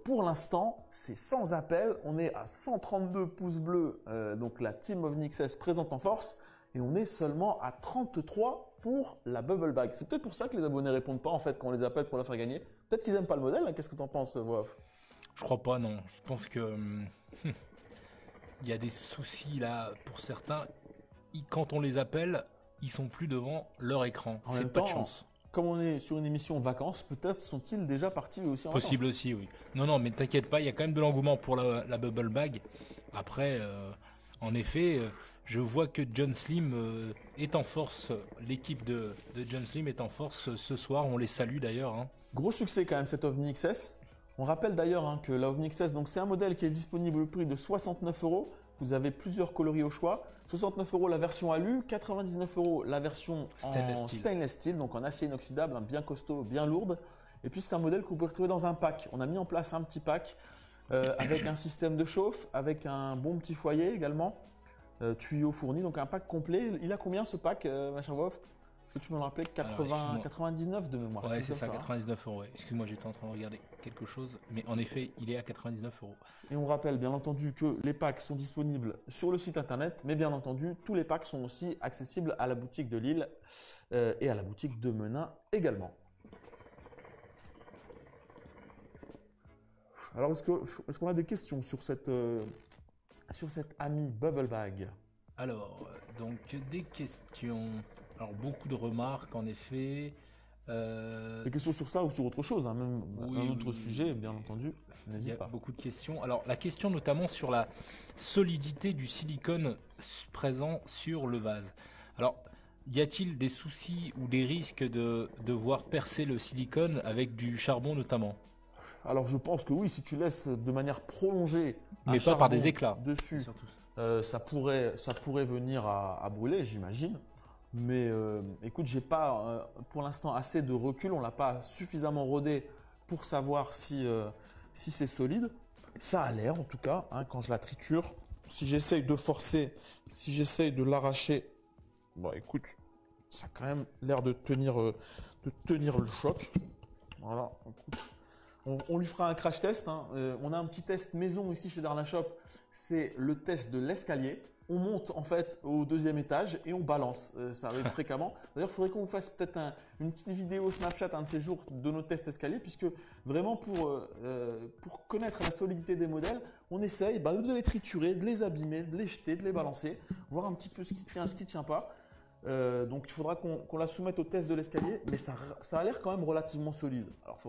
pour l'instant, c'est sans appel. On est à 132 pouces bleus. Donc la team OVNI XS présente en force. Et on est seulement à 33 pour la Bubble Bag. C'est peut-être pour ça que les abonnés répondent pas en fait quand on les appelle pour la faire gagner. Peut-être qu'ils aiment pas le modèle. Hein. Qu'est-ce que tu en penses, Wof? Je crois pas, non. Je pense que il y a des soucis là pour certains. Quand on les appelle, ils sont plus devant leur écran. En C'est même pas de temps, chance. comme on est sur une émission vacances, peut-être sont-ils déjà partis eux aussi en Possible vacances. aussi, oui. Non, non, mais t'inquiète pas, il y a quand même de l'engouement pour la Bubble Bag. Après, en effet, je vois que John Slim est en force. L'équipe de John Slim est en force ce soir. On les salue d'ailleurs. Hein. Gros succès quand même cette OVNI XS. On rappelle d'ailleurs hein, que la OVNI XS, donc c'est un modèle qui est disponible au prix de 69 euros. Vous avez plusieurs coloris au choix. 69 euros la version alu, 99 euros la version Stainless en steel. stainless steel, donc en acier inoxydable, hein, bien costaud, bien lourde. Et puis c'est un modèle que vous pouvez retrouver dans un pack. On a mis en place un petit pack avec un système de chauffe, avec un bon petit foyer également, tuyaux fournis, donc un pack complet. Il a combien ce pack, ma chère Wolf? Est-ce que tu me le rappelais? Alors, 80, excuse-moi. 99 de mémoire. Ouais, quelque c'est chose ça, comme hein. 99 euros. Ouais. Excuse-moi, j'étais en train de regarder quelque chose. Mais en effet, il est à 99 euros. Et on rappelle bien entendu que les packs sont disponibles sur le site internet, mais bien entendu, tous les packs sont aussi accessibles à la boutique de Lille et à la boutique de Menin également. Alors, est-ce qu'on a des questions sur cette amie Bubble Bag? Alors, donc des questions. Alors, beaucoup de remarques, en effet. Des questions sur ça ou sur autre chose, hein, même Oui, un autre oui, sujet, bien entendu, Il y n'hésite a pas. beaucoup de questions. Alors, la question notamment sur la solidité du silicone présent sur le vase. Alors, y a-t-il des soucis ou des risques de devoir percer le silicone avec du charbon notamment? Alors, je pense que oui, si tu laisses de manière prolongée un Mais pas par des charbon éclats. dessus, Surtout. ça pourrait venir à brûler, j'imagine. Mais écoute, j'ai pas pour l'instant assez de recul. On l'a pas suffisamment rodé pour savoir si c'est solide. Ça a l'air, en tout cas, hein, quand je la triture. Si j'essaye de forcer, si j'essaye de l'arracher, bon, écoute, ça a quand même l'air de tenir le choc. Voilà. Écoute, on lui fera un crash test. Hein. On a un petit test maison ici chez Darna Shop. C'est le test de l'escalier. On monte en fait au deuxième étage et on balance. Ça arrive fréquemment. D'ailleurs, il faudrait qu'on vous fasse peut-être une petite vidéo Snapchat un de ces jours de nos tests escaliers, puisque vraiment pour connaître la solidité des modèles, on essaye de les triturer, de les abîmer, de les jeter, de les balancer, voir un petit peu ce qui tient pas. Donc il faudra qu'on la soumette au test de l'escalier, mais ça a l'air quand même relativement solide. Alors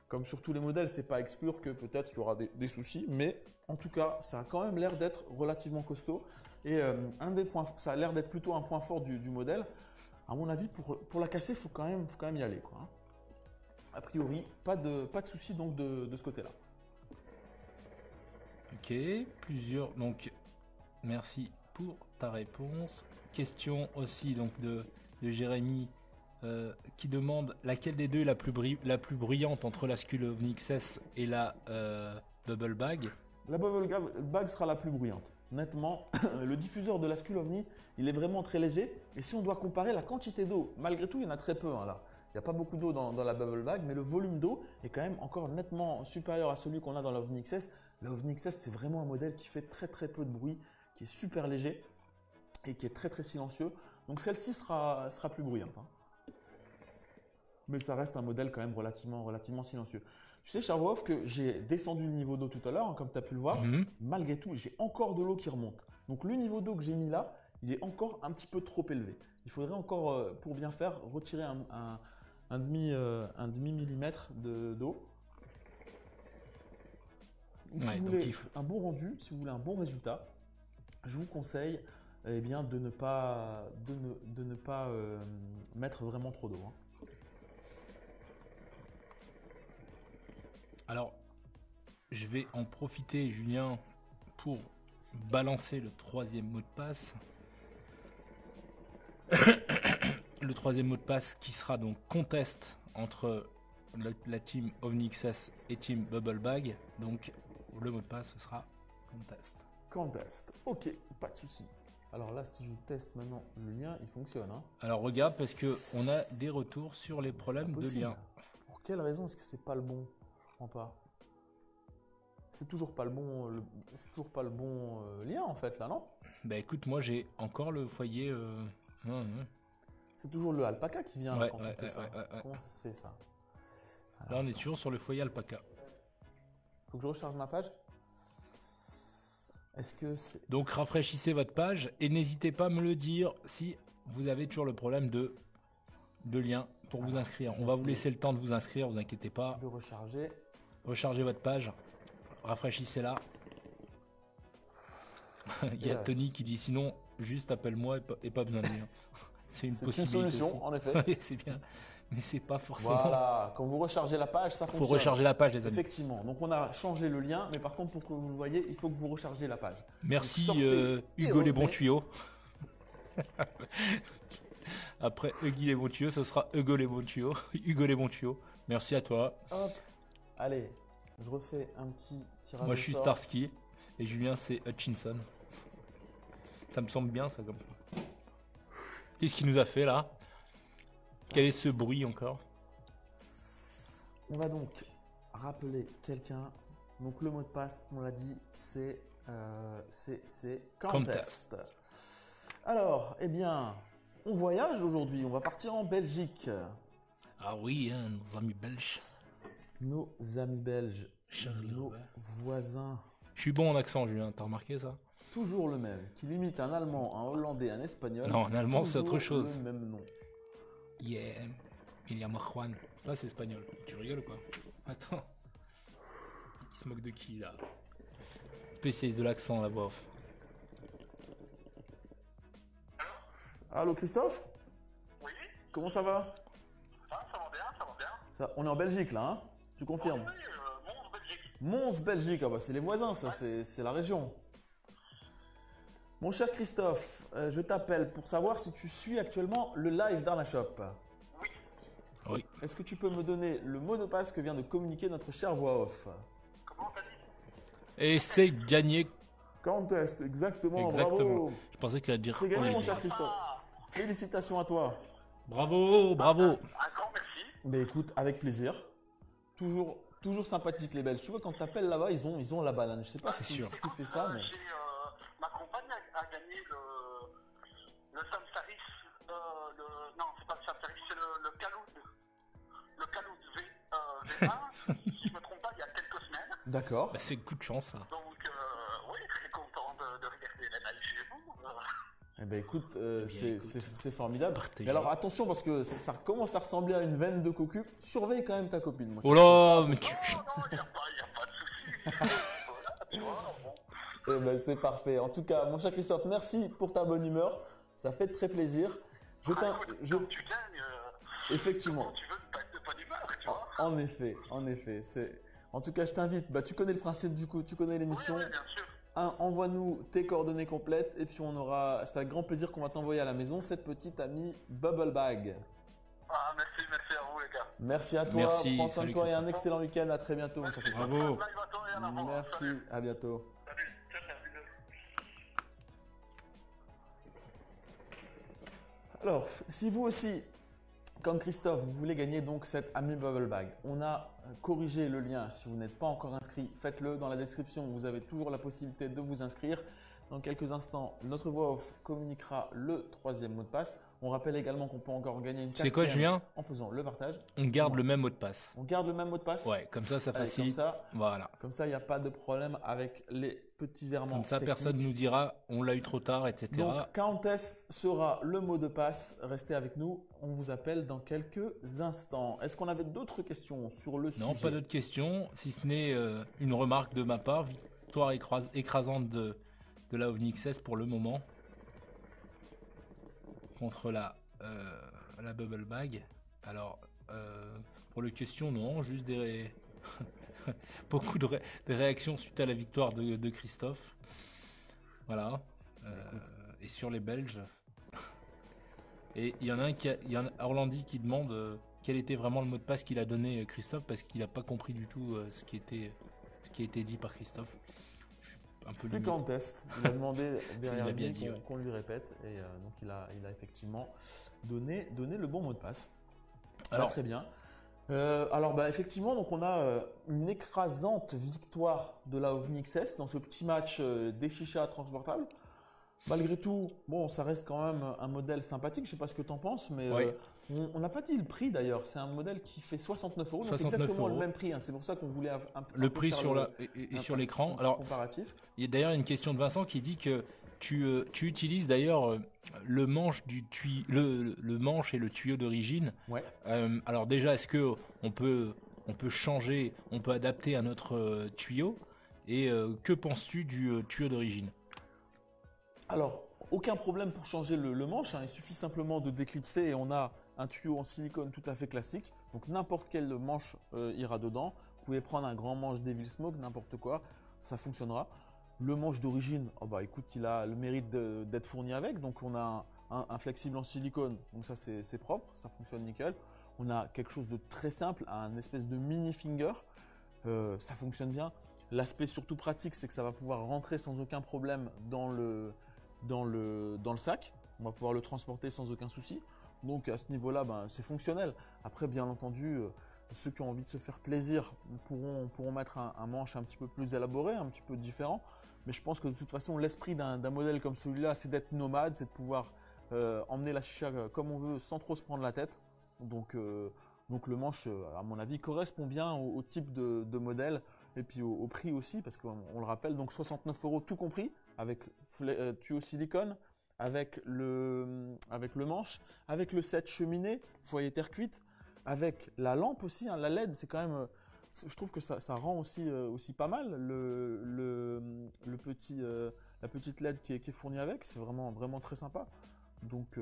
comme sur tous les modèles, c'est pas à exclure que peut-être il y aura des soucis, mais en tout cas, ça a quand même l'air d'être relativement costaud. Et un des points, ça a l'air d'être plutôt un point fort du modèle. À mon avis, pour la casser, il faut quand même y aller, quoi. Hein. A priori, pas de soucis donc de ce côté-là. Ok, plusieurs. Donc, merci pour ta réponse. Question aussi donc de Jérémy qui demande laquelle des deux est la plus brillante entre la Skull OVNI XS et la Bubble Bag. La Bubble Bag sera la plus bruyante. Honnêtement, le diffuseur de la Skull OVNI, il est vraiment très léger. Et si on doit comparer la quantité d'eau, malgré tout, il y en a très peu hein, là. Il n'y a pas beaucoup d'eau dans la Bubble Bag, mais le volume d'eau est quand même encore nettement supérieur à celui qu'on a dans la OVNI XS. La OVNI XS, c'est vraiment un modèle qui fait très très peu de bruit, qui est super léger et qui est très très silencieux. Donc celle-ci sera plus bruyante. Hein. Mais ça reste un modèle quand même relativement silencieux. Tu sais, Charles, que j'ai descendu le niveau d'eau tout à l'heure, hein, comme tu as pu le voir. Malgré tout, j'ai encore de l'eau qui remonte. Donc le niveau d'eau que j'ai mis là, il est encore un petit peu trop élevé. Il faudrait encore, pour bien faire, retirer un demi millimètre d'eau. Si vous voulez un bon rendu, si vous voulez un bon résultat, je vous conseille bien, de ne pas mettre vraiment trop d'eau. Hein. Alors, je vais en profiter, Julien, pour balancer le troisième mot de passe. Le troisième mot de passe qui sera donc contest entre la team OVNI XS et team Bubble Bag. Donc, le mot de passe, ce sera contest. Contest. Ok, pas de souci. Alors là, si je teste maintenant le lien, il fonctionne. Hein. Alors regarde, parce que on a des retours sur les problèmes C'est pas de possible. lien. Pour quelle raison est-ce que c'est pas le bon? Je comprends pas. C'est toujours pas le bon, c'est toujours pas le bon lien en fait là, non? Bah écoute, moi j'ai encore le foyer. C'est toujours le alpaca qui vient là, Ouais, quand ouais, on fait ça. ouais. Comment ça se fait ça? Là on est toujours sur le foyer alpaca. Faut que je recharge ma page? Est-ce que c'est... Donc rafraîchissez votre page et n'hésitez pas à me le dire si vous avez toujours le problème de lien pour vous inscrire. On va vous laisser le temps de vous inscrire, vous inquiétez pas. de recharger? Rechargez votre page, rafraîchissez-la. Il y a Yes. Tony qui dit sinon juste appelle-moi et pas besoin de lien. C'est une C'est une possibilité solution, aussi. en effet. Oui, c'est bien, mais c'est pas forcément. Voilà, quand vous rechargez la page, ça Faut fonctionne. recharger la page, les amis. Effectivement. Donc on a changé le lien, mais par contre pour que vous le voyez, il faut que vous rechargez la page. Merci Donc, sortez et Hugo les bons revenez. tuyaux. Après Huggy les bons tuyaux, ce sera Hugo les bons tuyaux. Hugo les bons tuyaux. Merci à toi. Hop. Allez, je refais un petit tirage. Moi au je suis sort. Starsky et Julien c'est Hutchinson. Ça me semble bien ça comme. Qu'est-ce qu'il nous a fait là? Quel est ce bruit encore? On va donc rappeler quelqu'un. Donc le mot de passe, on l'a dit, c'est contest. Alors, eh bien, on voyage aujourd'hui. On va partir en Belgique. Ah oui, hein, nos amis belges. Nos amis belges, Charles nos Robert. voisins, Je suis bon en accent, Julien, t'as remarqué ça? toujours le même, qui limite un allemand, un hollandais, un espagnol. Non, en allemand, c'est autre toujours chose. Le même nom. Yeah, William Juan. Ça, c'est espagnol. Tu rigoles ou quoi? Attends. Il se moque de qui là? Spécialiste de l'accent, la voix off. Allô Christophe? Oui, Comment ça va? ça va bien, ça va bien. On est en Belgique là, hein? Tu confirmes? Oui, Mons, Belgique. Mons, Belgique, ah bah c'est les voisins, ça, c'est la région. Mon cher Christophe, je t'appelle pour savoir si tu suis actuellement le live d'Arnashop. Oui, Oui. Est-ce que tu peux me donner le mot de passe que vient de communiquer notre cher voix off? comment t'as dit? Et c'est gagné. Contest, exactement, Exactement. bravo. Je pensais qu'il allait dire. C'est gagné oh, mon il cher dit. Christophe. Ah, Félicitations à toi. Bravo, bravo. un grand merci. Ben écoute, avec plaisir. Toujours sympathique les Belges. Tu vois, quand tu appelles là-bas, ils ont la banane. Je sais pas C'est ce sûr. qui fait ça, mais... Ma compagne a gagné le Samsaris, non, c'est pas le Samsaris, c'est le Kaloud. Le Kaloud V1, si je me trompe pas, il y a quelques semaines. D'accord. Bah, c'est coup de chance ça. Donc, oui, très content de regarder les lives chez vous. Eh ben écoute, bien, c'est formidable. partagez. Mais alors attention parce que ça commence à ressembler à une veine de cocu. Surveille quand même ta copine. Moi. Oh là, mais tu. Non, il n'y a pas de souci. Voilà, tu vois, bon. Eh ben c'est parfait. En tout cas, mon cher Christophe, merci pour ta bonne humeur. Ça fait très plaisir. Écoute, tu gagnes, Effectivement. comment tu veux pas être de bonne humeur, tu vois. En effet. En tout cas, je t'invite. Bah, tu connais le principe du coup. Tu connais Oui, l'émission. oui, bien sûr. Envoie-nous tes coordonnées complètes et puis c'est avec grand plaisir qu'on va t'envoyer à la maison cette petite amie Bubble Bag. Ah, merci à vous, les gars. Merci à toi. Merci, Prends soin de salut toi et un Christophe. excellent week-end. À très bientôt, mon cher Christophe. Bravo. Live à toi et à l'avant. Merci. Salut. À bientôt. Salut. Ciao, bisous. Alors, si vous aussi, comme Christophe, vous voulez gagner donc cette Ami Bubble Bag, on a corrigé le lien. Si vous n'êtes pas encore inscrit, faites-le. Dans la description, vous avez toujours la possibilité de vous inscrire. Dans quelques instants, notre voix off communiquera le troisième mot de passe. On rappelle également qu'on peut encore gagner une Tu sais quoi, quatrième Julien? en faisant le partage. On garde le même mot de passe. On garde le même mot de passe. Ouais, comme ça Allez, facilite. Voilà. Comme ça, il n'y a pas de problème avec les petits errements. Comme ça, personne techniques. nous dira on l'a eu trop tard, etc. Donc, Countess sera le mot de passe. Restez avec nous. On vous appelle dans quelques instants. Est-ce qu'on avait d'autres questions sur le sujet? Non, pas d'autres questions, si ce n'est une remarque de ma part. Victoire écrasante de la OVNI XS pour le moment. Contre la Bubble Bag. Alors, pour les questions, non, juste beaucoup de réactions suite à la victoire de Christophe. Voilà. Et sur les Belges. Et il y en a Orlandi qui demande quel était vraiment le mot de passe qu'il a donné Christophe parce qu'il n'a pas compris du tout ce qui a été dit par Christophe. Je suis un peu C'était limite. qu'en test. Il a demandé derrière Il a bien lui dit, ouais. qu'on lui répète. Et donc, il a effectivement donné le bon mot de passe. Alors, Très bien. Effectivement, donc on a une écrasante victoire de la OVNI XS dans ce petit match des chichas transportables. Malgré tout, bon, ça reste quand même un modèle sympathique. Je sais pas ce que tu en penses, mais Oui. on n'a pas dit le prix d'ailleurs. C'est un modèle qui fait 69 €. Donc 69 exactement le €. même prix. Hein. C'est pour ça qu'on voulait un le peu prix faire sur sur l'écran. Alors, comparatif. il y a d'ailleurs une question de Vincent qui dit que tu utilises d'ailleurs le manche le manche et le tuyau d'origine. Ouais. Alors déjà, est-ce que on peut changer, on peut adapter à notre tuyau? Et que penses-tu du tuyau d'origine? Alors, aucun problème pour changer le manche. Hein. Il suffit simplement de déclipser et on a un tuyau en silicone tout à fait classique. Donc, n'importe quel manche ira dedans. Vous pouvez prendre un grand manche Devil Smoke, n'importe quoi, ça fonctionnera. Le manche d'origine, écoute, il a le mérite d'être fourni avec. Donc, on a un flexible en silicone. Donc, ça, c'est propre, ça fonctionne nickel. On a quelque chose de très simple, un espèce de mini finger. Ça fonctionne bien. L'aspect surtout pratique, c'est que ça va pouvoir rentrer sans aucun problème dans le sac. On va pouvoir le transporter sans aucun souci. Donc à ce niveau-là, c'est fonctionnel. Après, bien entendu, ceux qui ont envie de se faire plaisir pourront mettre un manche un petit peu plus élaboré, un petit peu différent. Mais je pense que de toute façon, l'esprit d'un modèle comme celui-là, c'est d'être nomade, c'est de pouvoir emmener la chicha comme on veut sans trop se prendre la tête. Donc le manche, à mon avis, correspond bien au type de modèle et puis au prix aussi, parce qu'on le rappelle, donc 69 € tout compris, avec tuyau silicone, avec le manche, avec le set cheminée, foyer terre cuite, avec la lampe aussi, hein, la LED, c'est quand même, je trouve que ça rend aussi pas mal la petite LED qui est fournie avec, c'est vraiment, vraiment très sympa. Donc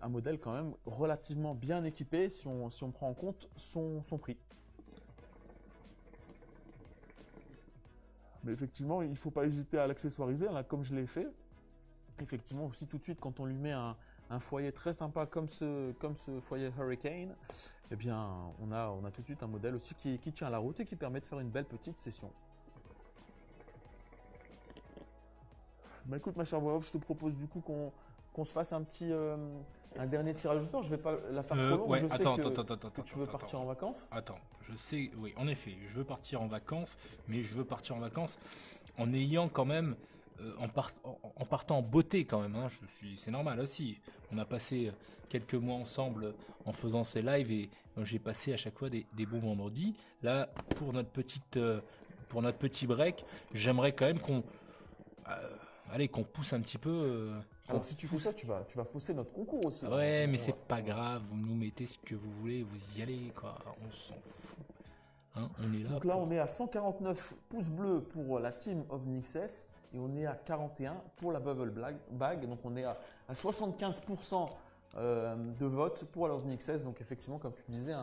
un modèle quand même relativement bien équipé si on prend en compte son prix. Mais effectivement, il ne faut pas hésiter à l'accessoiriser, là, comme je l'ai fait. Effectivement, aussi tout de suite, quand on lui met un foyer très sympa comme ce foyer Hurricane, eh bien, on a tout de suite un modèle aussi qui tient la route et qui permet de faire une belle petite session. Écoute, ma chère voix off, je te propose du coup qu'on se fasse un dernier tirage au sort. Je vais pas la faire trop longue. Ouais, je sais attends, que tu veux partir en vacances. Attends, je sais, oui, en effet, je veux partir en vacances, mais je veux partir en vacances en ayant quand même, en partant en beauté quand même. Hein, c'est normal aussi. On a passé quelques mois ensemble en faisant ces lives et j'ai passé à chaque fois des bons vendredis. Là, pour notre petit break, j'aimerais quand même qu'on pousse un petit peu. Alors si tu fais ça, tu vas fausser notre concours aussi. Ouais, mais c'est pas grave, vous nous mettez ce que vous voulez, vous y allez, quoi. On s'en fout. Hein, on est là. Donc là, on est à 149 pouces bleus pour la team OVNI XS et on est à 41 pour la Bubble Bag. Donc on est à 75% de vote pour la OVNI XS. Donc effectivement, comme tu disais,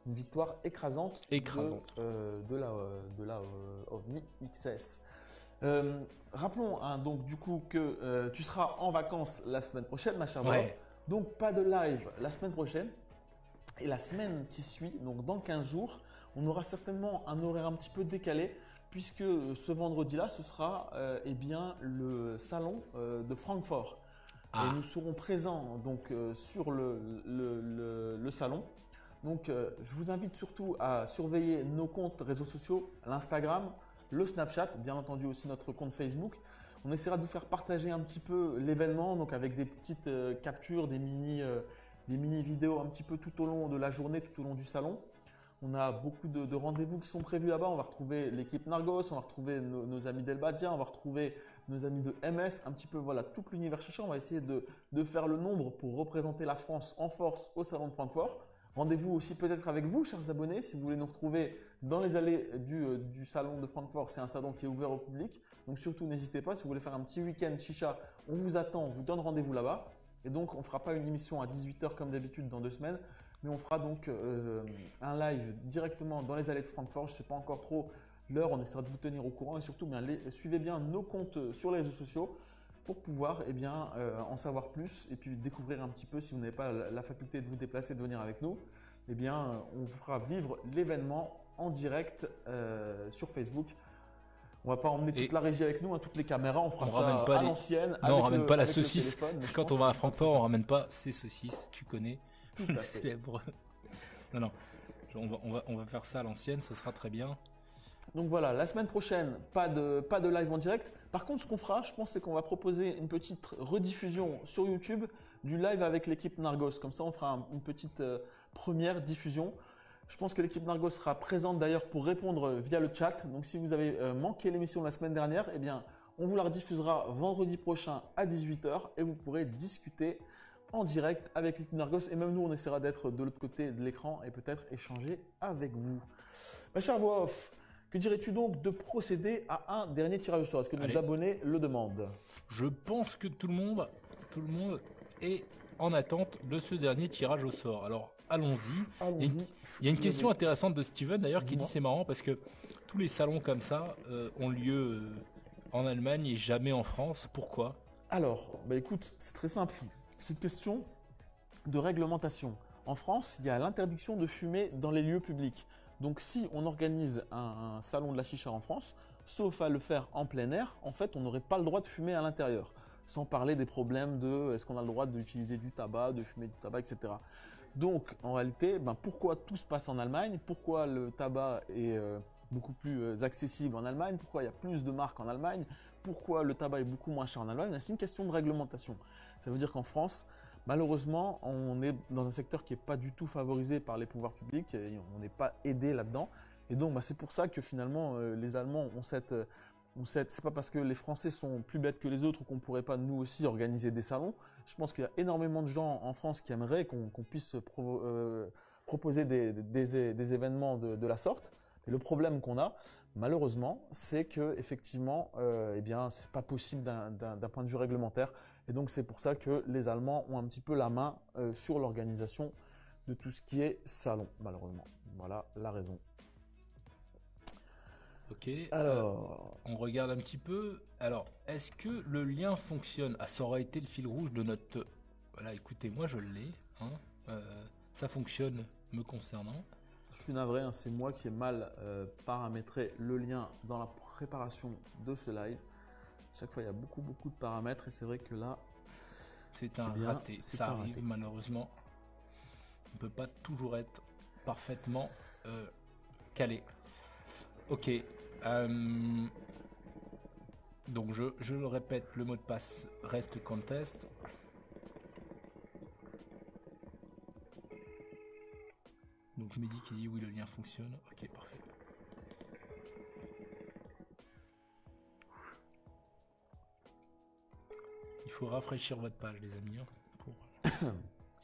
une victoire écrasante. De la OVNI XS. Rappelons donc du coup que tu seras en vacances la semaine prochaine, ma chère Bof. Donc pas de live la semaine prochaine. Et la semaine qui suit, donc dans 15 jours, on aura certainement un horaire un petit peu décalé puisque ce vendredi-là, ce sera le salon de Francfort. Et nous serons présents donc sur le salon. Donc je vous invite surtout à surveiller nos comptes réseaux sociaux, l'Instagram, le Snapchat, bien entendu aussi notre compte Facebook. On essaiera de vous faire partager un petit peu l'événement, donc avec des petites captures, des mini vidéos un petit peu tout au long de la journée, tout au long du salon. On a beaucoup de rendez-vous qui sont prévus là-bas. On va retrouver l'équipe Nargos, on va retrouver nos amis d'Elbadia, on va retrouver nos amis de MS, un petit peu voilà tout l'univers chicha. On va essayer de faire le nombre pour représenter la France en force au salon de Francfort. Rendez-vous aussi peut-être avec vous, chers abonnés, si vous voulez nous retrouver dans les allées du salon de Francfort. C'est un salon qui est ouvert au public. Donc surtout, n'hésitez pas. Si vous voulez faire un petit week-end chicha, on vous attend, on vous donne rendez-vous là-bas. Et donc, on ne fera pas une émission à 18 h comme d'habitude dans 2 semaines. Mais on fera donc un live directement dans les allées de Francfort. Je ne sais pas encore trop l'heure. On essaiera de vous tenir au courant. Et surtout, suivez bien nos comptes sur les réseaux sociaux pour pouvoir en savoir plus et puis découvrir un petit peu, si vous n'avez pas la faculté de vous déplacer, de venir avec nous, on vous fera vivre l'événement en direct sur Facebook. On va pas emmener Et toute la régie avec nous, hein, toutes les caméras, on fera on ça ramène pas à les- l'ancienne. Non, on avec ramène le- pas la avec le saucisse. téléphone, mais je Quand pense on va à que ça Francfort, sera on ramène pas ces saucisses, tu connais. tout à fait. Célèbre. Non. On va faire ça à l'ancienne, ce sera très bien. Donc voilà, la semaine prochaine, pas de live en direct. Par contre, ce qu'on fera, je pense, c'est qu'on va proposer une petite rediffusion sur YouTube du live avec l'équipe Nargos. Comme ça, on fera une petite première diffusion. Je pense que l'équipe Nargos sera présente d'ailleurs pour répondre via le chat. Donc si vous avez manqué l'émission de la semaine dernière, eh bien, on vous la rediffusera vendredi prochain à 18 h et vous pourrez discuter en direct avec l'équipe Nargos. Et même nous, on essaiera d'être de l'autre côté de l'écran et peut-être échanger avec vous. Ma chère voix off, que dirais-tu donc de procéder à un dernier tirage au sort? Est-ce que nos Allez. abonnés le demandent? Je pense que tout le monde est en attente de ce dernier tirage au sort. Alors, allons-y. Allons-y. Il y a une question intéressante de Steven d'ailleurs qui Dis-moi. dit c'est marrant parce que tous les salons comme ça ont lieu en Allemagne et jamais en France. Pourquoi? Alors, bah écoute, c'est très simple. C'est une question de réglementation. En France, il y a l'interdiction de fumer dans les lieux publics. Donc, si on organise un salon de la chicha en France, sauf à le faire en plein air, en fait, on n'aurait pas le droit de fumer à l'intérieur. Sans parler des problèmes de est-ce qu'on a le droit d'utiliser du tabac, de fumer du tabac, etc. Donc, en réalité, ben, pourquoi tout se passe en Allemagne? Pourquoi le tabac est beaucoup plus accessible en Allemagne? Pourquoi il y a plus de marques en Allemagne? Pourquoi le tabac est beaucoup moins cher en Allemagne? C'est une question de réglementation. Ça veut dire qu'en France, malheureusement, on est dans un secteur qui n'est pas du tout favorisé par les pouvoirs publics et on n'est pas aidé là-dedans. Et donc, bah, c'est pour ça que finalement, les Allemands ont c'est pas parce que les Français sont plus bêtes que les autres qu'on ne pourrait pas nous aussi organiser des salons. Je pense qu'il y a énormément de gens en France qui aimeraient qu'on puisse proposer des événements de la sorte. Et le problème qu'on a, malheureusement, c'est que effectivement, eh bien, c'est pas possible d'un point de vue réglementaire. Et donc, c'est pour ça que les Allemands ont un petit peu la main sur l'organisation de tout ce qui est salon, malheureusement. Voilà la raison. Ok. Alors, On regarde un petit peu. Alors, est-ce que le lien fonctionne? Ah, ça aurait été le fil rouge de notre. Voilà, écoutez, moi je l'ai. Hein. Ça fonctionne me concernant. je suis navré, hein, c'est moi qui ai mal paramétré le lien dans la préparation de ce live. Chaque fois, il y a beaucoup de paramètres et c'est vrai que là, C'est un Eh bien, raté. c'est Ça un arrive raté. malheureusement. On peut pas toujours être parfaitement calé. Ok. Donc je le répète, le mot de passe reste contest. Donc Mehdi qui dit oui, le lien fonctionne. Ok, parfait. Il faut rafraîchir votre page, les amis. Hein, pour...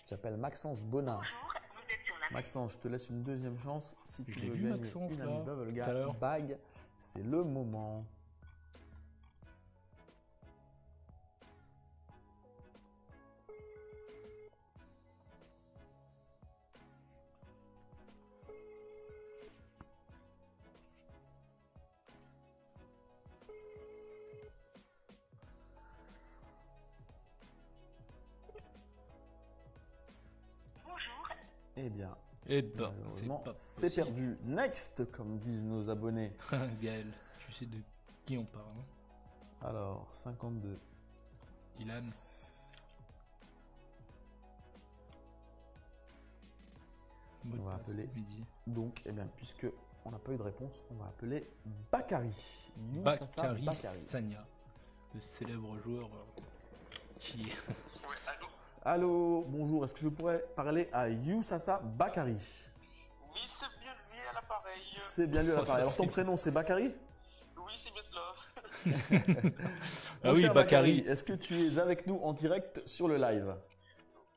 j'appelle Maxence Bonin. Bonjour, vous êtes sur la Maxence, je te laisse une deuxième chance. Si Je tu l'ai veux vu, gagner Maxence, une là, Amiibo tout à Volga l'heure. bag, c'est le moment. Bonjour, Eh bien, Eh ben, c'est malheureusement, pas c'est possible. perdu. Next, comme disent nos abonnés. Gaël, tu sais de qui on parle, hein? Alors, 52. Ilan. Mot de On va passe, appeler. Mehdi. Donc, eh bien, puisque on n'a pas eu de réponse, on va appeler Bakary. Youssassa Bakary Bakary. Sagna, le célèbre joueur qui est... oui, allô? Allô, bonjour, est-ce que je pourrais parler à Youssassa Bakary? Oui, c'est bien lui à l'appareil. C'est bien lui à Oh, l'appareil. ça, Alors, ton c'est- prénom, c'est Bakary? Oui, c'est bien cela. Ah Mon oui, cher Bakary. Est-ce que tu es avec nous en direct sur le live?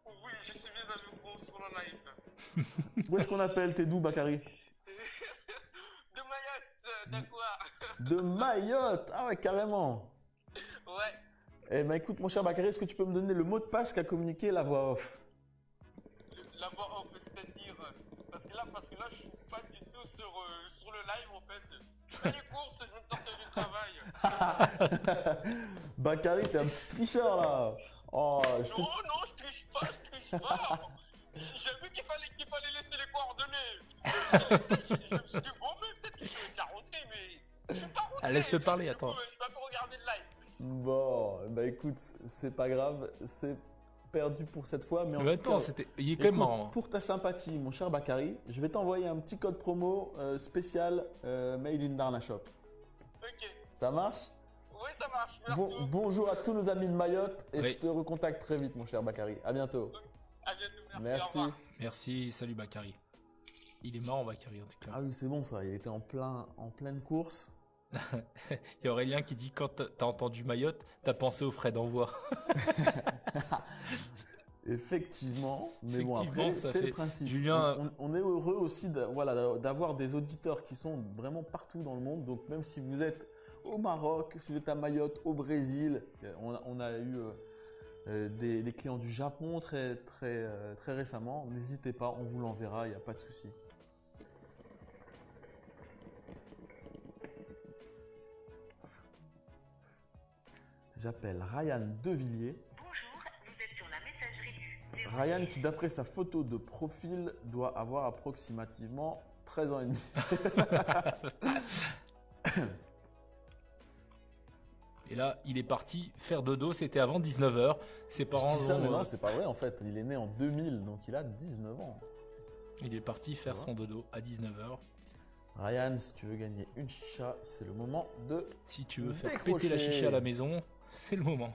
Oui, je suis bien avec vous sur le live. Où est-ce qu'on appelle? T'es d'où, Bakary? De Mayotte, d'accord. De Mayotte. Ah ouais, carrément. Ouais, Eh ben écoute, mon cher Bakary, est-ce que tu peux me donner le mot de passe qu'a communiqué la voix off? la voix off, c'est-à-dire. Parce que là, je suis pas du tout sur le live en fait. Je fais les courses, je viens de sortir du travail. Bakary, t'es un petit tricheur là. Oh, Non, non, je triche pas. J'ai vu qu'il fallait laisser les coordonnées. Je me suis dit, bon, mais peut-être que je vais déjà rentrer, mais je suis pas rentré. Ah, laisse-le parler, Du coup, attends. je vais un peu regarder le live. Bon, bah écoute, c'est pas grave, c'est perdu pour cette fois, mais en Mais tout attends, cas, il est quand même écoute, marrant. pour ta sympathie, mon cher Bakary, je vais t'envoyer un petit code promo spécial Made in Darna Shop. Ok. Ça marche? Oui, ça marche. Merci beaucoup. Bonjour à tous nos amis de Mayotte et Oui. je te recontacte très vite, mon cher Bakary. À bientôt. À bientôt. Merci. Au Merci. revoir. Merci, salut Bakary. Il est marrant Bakary en tout cas. Ah oui, c'est bon ça, il était en pleine course. Il y a Aurélien qui dit quand t'as entendu Mayotte, t'as pensé aux frais d'envoi. Effectivement, mais bon Effectivement, après, ça c'est le fait- principe. Julien- On est heureux aussi d'avoir des auditeurs qui sont vraiment partout dans le monde. Donc même si vous êtes au Maroc, si vous êtes à Mayotte, au Brésil, on a eu des clients du Japon très récemment. N'hésitez pas, on vous l'enverra, il n'y a pas de souci. J'appelle Ryan Devilliers. Bonjour, vous êtes sur la messagerie. Ryan qui d'après sa photo de profil doit avoir approximativement 13 ans et demi. Et là, il est parti faire dodo, c'était avant 19h. Ses Je parents dis ça, mais l'ont, non, c'est pas vrai en fait. Il est né en 2000, donc il a 19 ans. il est parti faire Ça va son dodo à 19h. Ryan, si tu veux gagner une chicha, c'est le moment de... Si tu veux faire Décrocher. péter la chicha à la maison, c'est le moment.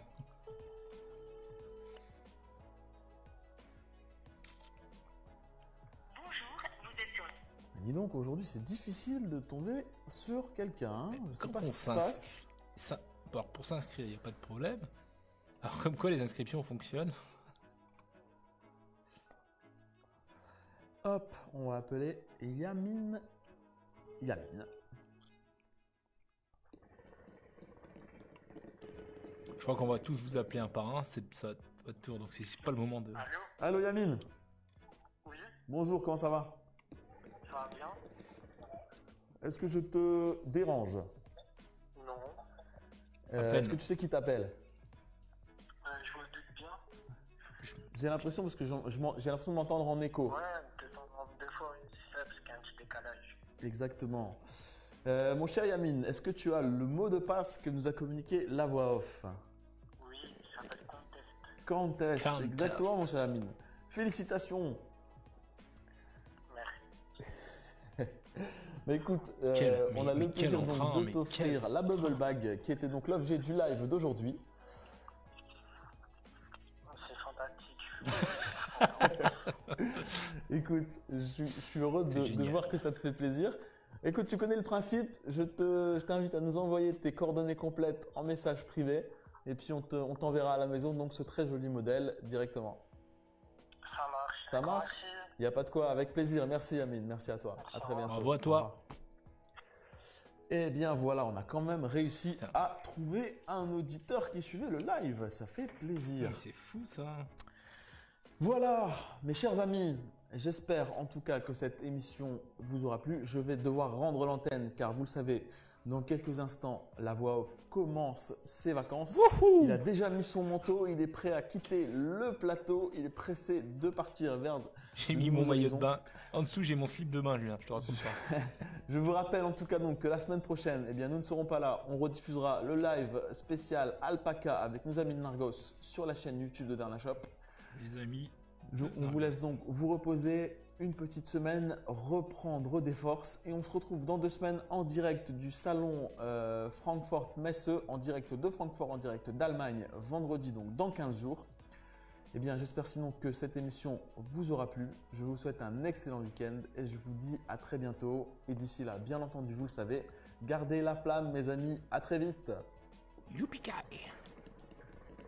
Bonjour, vous êtes sur Dis donc, aujourd'hui, c'est difficile de tomber sur quelqu'un. Hein. Je sais Quand pas on ce qui se passe. s'inscrit, alors pour s'inscrire, il n'y a pas de problème. Alors comme quoi les inscriptions fonctionnent. Hop, on va appeler Yamin. Yamin. Je crois qu'on va tous vous appeler un par un, c'est ça votre tour, donc c'est pas le moment de... Allô? Allô Yamin. Oui, Bonjour, comment ça va? ça va bien? Est-ce que je te dérange? Non. peine. Est-ce que tu sais qui t'appelle? Je me doute bien. J'ai l'impression parce que j'ai l'impression de m'entendre en écho. Ouais, des fois, c'est parce qu'il y a un petit décalage. Exactement. Mon cher Yamin, est-ce que tu as le mot de passe que nous a communiqué la voix off? Oui, il s'appelle Contest. Contest. Contest. Exactement, mon cher Yamin. Félicitations. Merci. Mais écoute, on a mais le quel plaisir donc entrain, de mais t'offrir quel la Bubble Bag qui était donc l'objet du live d'aujourd'hui. C'est fantastique. Écoute, je suis heureux C'est de génial. voir que ça te fait plaisir. Écoute, tu connais le principe. Je t'invite à nous envoyer tes coordonnées complètes en message privé. Et puis on t'enverra à la maison donc ce très joli modèle directement. Ça marche. Ça marche? Merci. Il n'y a pas de quoi, avec plaisir. Merci Yamin, merci à toi. À très bientôt. Bravo à toi. Au revoir. Eh bien voilà, on a quand même réussi Ça. à trouver un auditeur qui suivait le live. Ça fait plaisir. Mais c'est fou ça. Voilà, mes chers amis, j'espère en tout cas que cette émission vous aura plu. Je vais devoir rendre l'antenne car vous le savez, dans quelques instants, la voix off commence ses vacances. Il a déjà mis son manteau, il est prêt à quitter le plateau, il est pressé de partir vers... J'ai de mis mon nouveaux maillot horizons. de bain. En dessous, j'ai mon slip de bain, Julien, je te raconte ça. Je vous rappelle en tout cas donc que la semaine prochaine, eh bien, nous ne serons pas là. On rediffusera le live spécial Alpaca avec nos amis de Nargos sur la chaîne YouTube de Darna Shop. Les amis. On vous laisse donc vous reposer une petite semaine, reprendre des forces et on se retrouve dans 2 semaines en direct du salon Francfort Messe, en direct de Francfort, en direct d'Allemagne, vendredi donc dans 15 jours. Eh bien, j'espère sinon que cette émission vous aura plu. Je vous souhaite un excellent week-end et je vous dis à très bientôt. Et d'ici là, bien entendu, vous le savez, gardez la flamme, mes amis. À très vite. Youpi-kai.